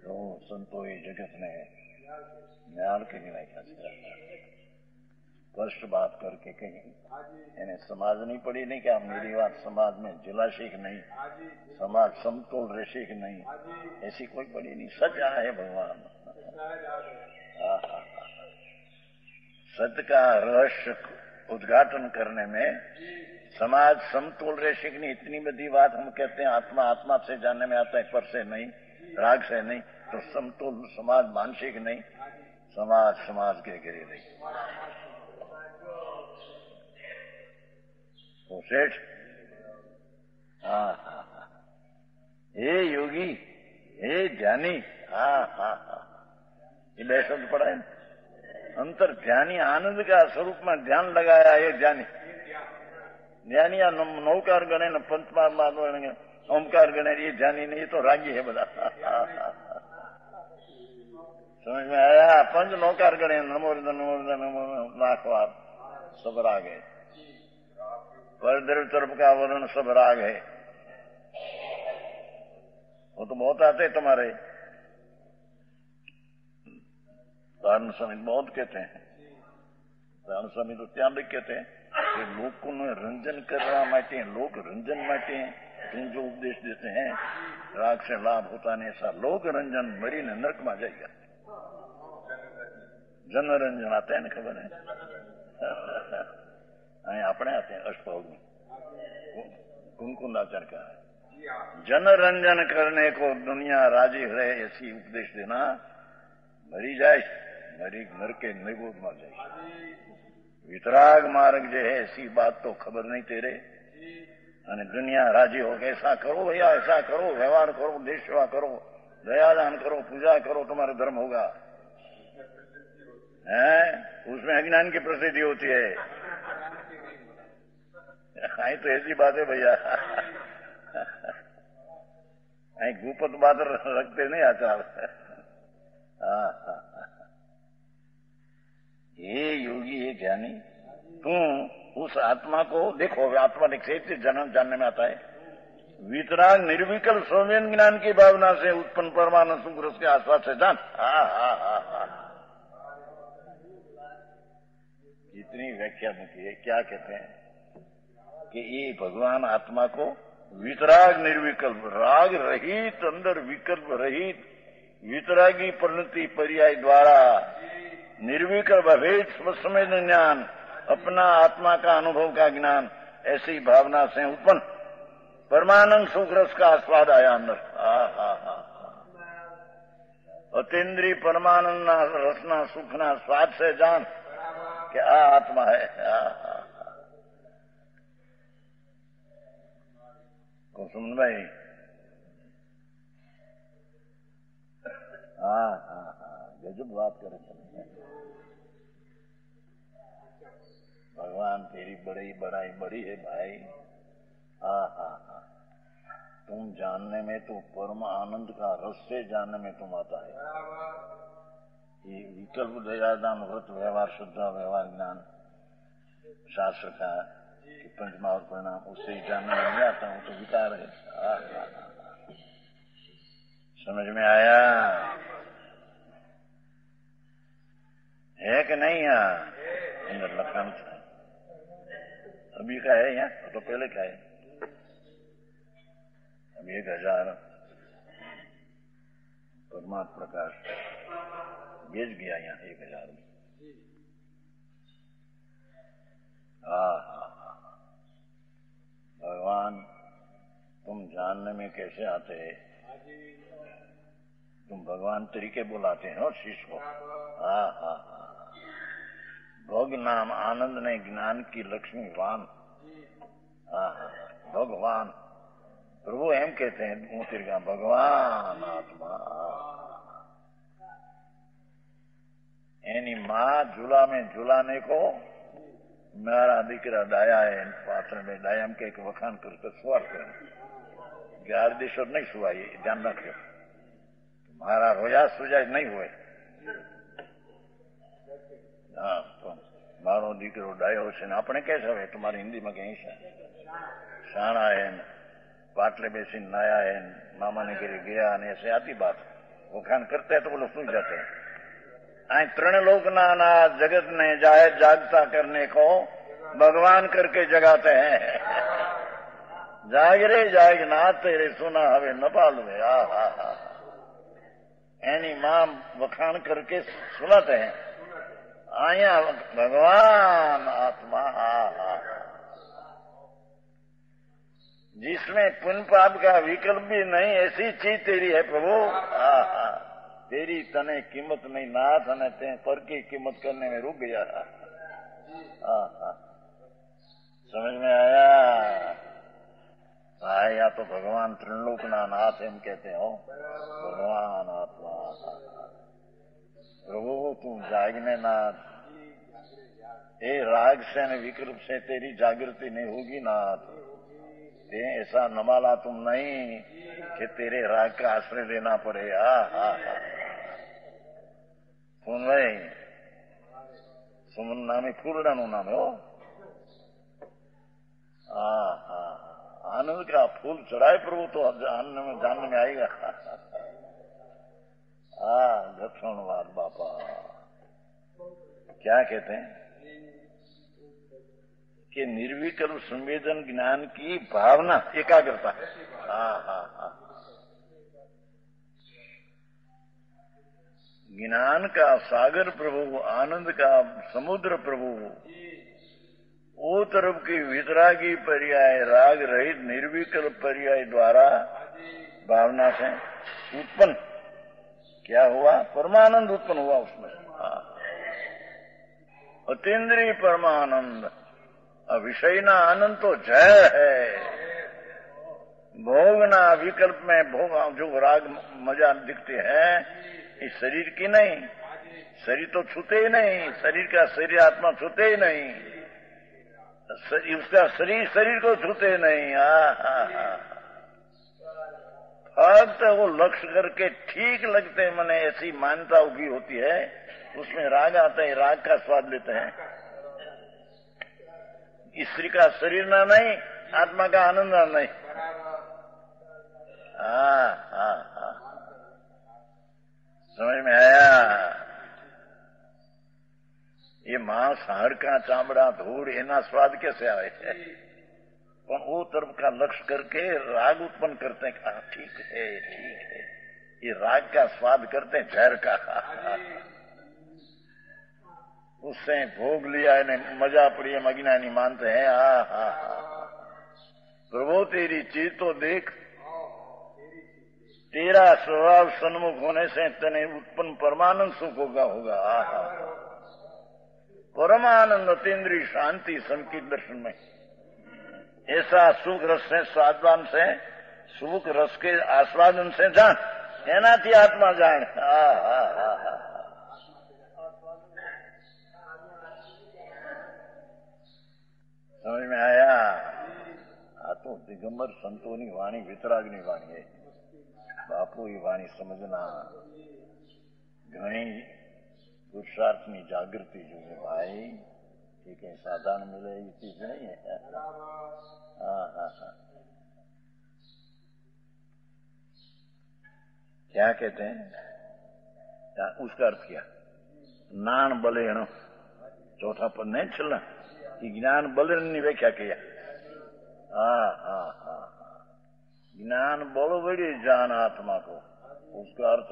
तो संतो ये जगत ने न्याल के नहीं स्पष्ट बात करके कहीं એને સમાજ नहीं पड़ी नहीं कि मेरी बात समाज में जिलाशे कि नहीं, समाज समतोल रहશે कि नहीं, ऐसी कोई पड़ी नहीं। सच है भगवान। सत्य का रहस्य उद्घाटन करने में समाज समतोल रहશે कि नहीं, इतनी बड़ी बात हम कहते हैं। आत्मा आत्मा से जानने में आता है, पर से नहीं, राग से नहीं। तो समतोल समाज मानसिक नहीं, समाज के गिरे नहीं। तो सेठ हे योगी, हे ज्ञानी। ये બે શબ્દ पड़ा है। अंतर ध्यानी आनंद का स्वरूप में ध्यान लगाया ये ज्ञानी। ज्ञानी या नौकार गणे न पंचमा ओमकार गणे, ये ज्ञानी नहीं, ये तो रागी है बदा। समझ में आया? पंच नौकार गणे नमो नमो लाख बार सब राग है। पर द्रव्य तरफ का वर्ण सब राग है। वो तो बहुत आते तुम्हारे धारण स्वामी बहुत कहते हैं। धारण स्वामी तो ત્યાં भी कहते हैं कि लोगों रंजन करवा माटे, लोग रंजन माटे तुम जो उपदेश देते हैं राग से लाभ होता नहीं, ऐसा लोग रंजन मरी ने नरक में जाएगा। जन रंजन आते हैं ना, खबर है? अपने आते हैं अष्टभोग में कुंकुंदाचर का है। जन रंजन करने को दुनिया राजी है, ऐसी उपदेश देना मरी जाए, मरी नर के निगोद में जाए। वितराग मार्ग जो है ऐसी बात तो खबर नहीं तेरे, અને दुनिया राजी हो गए ऐसा करो भैया, ऐसा करो, व्यवहार करो, देश सेवा करो, दयादान करो, पूजा करो, तुम्हारा धर्म होगा। है उसमें अज्ञान की प्रसिद्धि होती है। आई तो ऐसी बात है भैया, आई गुपत बात रखते नहीं आचार। ये योगी ये ज्ञानी, तुम उस आत्मा को देखो। आत्मा निक्षेप जन्म जानने में आता है। वितराग निर्विकल्प सौम्यन ज्ञान की भावना से उत्पन्न परमानंद सुख रस के आस्वाद से जान। इतनी व्याख्या मुकी है। क्या कहते हैं कि ये भगवान आत्मा को वितराग निर्विकल्प, राग रहित, अंदर विकल्प रहित, वितरागी परिणति पर्याय द्वारा निर्विकल्प अभेद स्वसंवेद ज्ञान, अपना आत्मा का अनुभव का ज्ञान, ऐसी भावना से उत्पन्न परमानंद सुख रस का आस्वाद आया अंदर। अतीन्द्रिय परमानंद रसना सुखना स्वाद से जान कि आत्मा है। कुसुम भाई, गजब बात करे। भगवान तेरी बड़ी बड़ाई बड़ी है भाई। तुम जानने में तो परम आनंद का रस से जानने में तुम आता है। ये विकल्प दयादान व्रत व्यवहार शुद्ध व्यवहार ज्ञान शास्त्र का कि पंचमा और परिणाम, उससे ही जानने में नहीं आता हूं तो विकार है। समझ में आया है कि नहीं? अंदर लखन अभी का है यहाँ तो पहले का है। अभी 1000 परमात्मा प्रकाश भेज गया यहाँ 1000 में। भगवान तुम जानने में कैसे आते हैं? तुम भगवान तरीके बुलाते हो शिष्य को। भोग नाम आनंद ने ज्ञान की लक्ष्मी वान। भगवान प्रभु एम कहते हैं मूर्ति का भगवान आत्मा। एनी मां झूला में झूलाने को मारा दीकरा डाया है। पात्र में डायम के एक वखान करके सुवार करें। 11 दिशा नहीं सुवाई, ध्यान रखो। तुम्हारा रोया सुजाय नहीं हुए। हाँ तो मारो दीकरो डायो से अपने कैसे हुए? तुम्हारी हिंदी में कहीं से शाणा है, पाटले बेसी नाया है, मामा ने गिरे गया, ऐसे आती बात। वखान करते हैं तो वो लोग सूझ जाते हैं। तृण लोक नाना जगत ने जाए जागता करने को भगवान करके जगाते हैं। जाग रे जाग ना तेरे सुना हवे न पालवे। एनी मां वखान करके सुनाते हैं। आया भगवान आत्मा जिसमें पुण्य पाप का विकल्प भी नहीं, ऐसी चीज तेरी है प्रभु। तेरी तने कीमत नहीं नाथ, ने ते पर की कीमत करने में रुक गया। समझ में आया? या तो भगवान त्रिलोक ना नाथ हम कहते हो। भगवान आत्मा प्रभु तू जागने नाथ। ए राग से न विकल्प से तेरी जागृति नहीं होगी नाथ। ते ऐसा नमाला तुम नहीं कि तेरे राग का आश्रय लेना पड़े। કોણ ભાઈ? સુમન નામે ફૂલડાનું નામ હો. हाँ हाँ, आनंद का फूल चढ़ाए प्रभु तो जानने में आएगा. हाँ, दक्षिणवाद बापा क्या कहते हैं कि निर्विकल्प संवेदन ज्ञान की भावना एकाग्रता. हाँ हाँ हाँ, ज्ञान का सागर प्रभु, आनंद का समुद्र प्रभु, वो तरफ की वितरागी पर्याय राग रहित निर्विकल्प पर्याय द्वारा भावना से उत्पन्न क्या हुआ? परमानंद उत्पन्न हुआ उसमें. अतीन्द्रिय परमानंद. विषय ना आनंद तो जय है. भोगना विकल्प में भोग जो राग मजा दिखते हैं, इस शरीर की नहीं. शरीर तो छूते ही नहीं, शरीर का शरीर आत्मा छूते ही नहीं, उसका शरीर को छूते नहीं. फक्त वो लक्ष्य करके ठीक लगते मैंने ऐसी मान्यता उगी होती है, उसमें राग आता है, राग का स्वाद लेते हैं. स्त्री का शरीर ना नहीं, आत्मा का आनंद ना नहीं. हाँ हाँ हाँ, समझ में आया? ये मांस, हाड़का, चामड़ा, धूड़ एना स्वाद कैसे आए है? पर वो तरफ का लक्ष्य करके राग उत्पन्न करते हैं. ठीक है ठीक है, ये राग का स्वाद करते हैं, जहर का. उससे भोग लिया है, मजा पड़ी है, मगिना नहीं मानते हैं. हाँ हाँ हाँ, प्रभु तेरी चीज तो देख, तेरा स्वभाव सन्मुख होने से तने उत्पन्न परमानंद सुख होगा. हाँ हाँ, परमानंद अतीन्द्रिय शांति संकित दर्शन में ऐसा सुख रस से स्वादवान से सुख रस के आस्वादन से जान, एना थी आत्मा जान. हाँ हाँ हाँ हाँ, समझ में आया? आ तो दिगंबर संतोनी वाणी वितरागनी वाणी है बापू. ये वाणी समझना घणी पुरुषार्थनी जागृति जो है भाई, ठीक है, साधारण मिले ये चीज नहीं है. हाँ हाँ हाँ, क्या कहते हैं? उसका अर्थ क्या? नान बलेण, चौथा पद नहीं छला, ज्ञान बलेण ની व्याख्या किया. हाँ हाँ हाँ, ज्ञान बल बड़ी जान आत्मा को. उसका अर्थ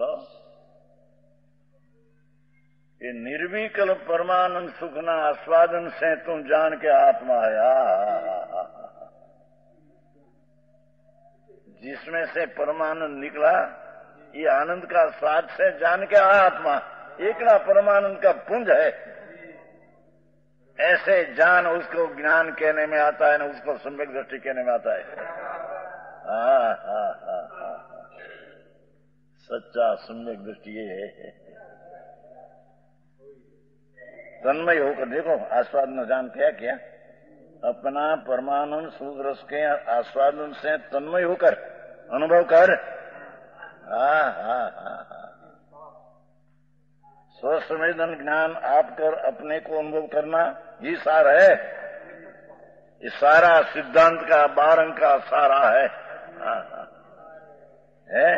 ये निर्विकल्प परमानंद सुखना आस्वादन से तुम जान के आत्मा है. जिसमें से परमानंद निकला, ये आनंद का स्वाद से जान के आत्मा एकला परमानंद का पुंज है. ऐसे जान उसको ज्ञान कहने में आता है, ना उसको सम्यक दृष्टि कहने में आता है. हाँ हाँ हाँ हाँ, सच्चा सम्यक दृष्टि ये है. तन्मय होकर देखो, आस्वादन जान क्या क्या? अपना परमानंद सुख रस के आस्वादन से तन्मय होकर अनुभव कर. हाँ हाँ हाँ हाँ, स्वसंवेदन ज्ञान आप कर अपने को अनुभव करना, ये सार है. ये सारा सिद्धांत का 12 अंक का सारा है. हाँ हाँ, है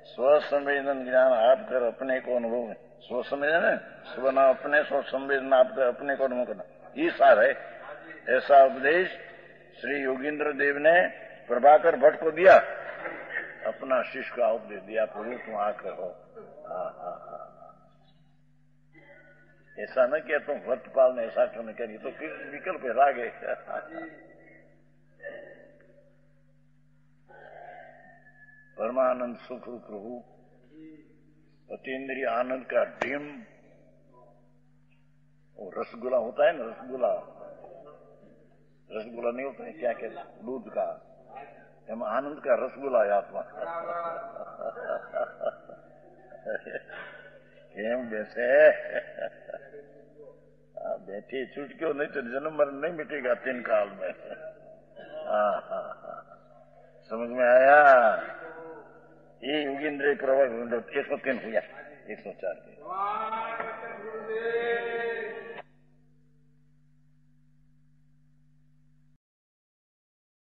स्वसंवेदन ज्ञान आप कर अपने को अनुभव. स्वसंवेदन है, स्वना अपने, स्वसंवेदन आप कर अपने को अनुभव करना, ये सार है. ऐसा उपदेश श्री योगींद्र देव ने प्रभाकर भट्ट को दिया, अपना शिष्य का उपदेश दिया, प्रभु तुम आकर हो. हाँ हाँ हाँ, ऐसा न किया तुम वर्तपाल ने ऐसा क्यों नहीं करी, तो फिर विकल्प है, राग है. परमानंद सुख प्रभु, अतीन्द्रिय आनंद का डिम, वो रसगुल्ला होता है ना, रसगुल्ला नहीं होता है, क्या कहते हैं, दूध का, हम आनंद का रसगुल्ला है आत्मा. केम जैसे बैठी छूट क्यों नहीं, तो जन्म मरण नहीं मिटेगा 3 काल में. हाँ हाँ हाँ, समझ में आया? ये योगेंद्र प्रभाव 103 हुआ. 104 के।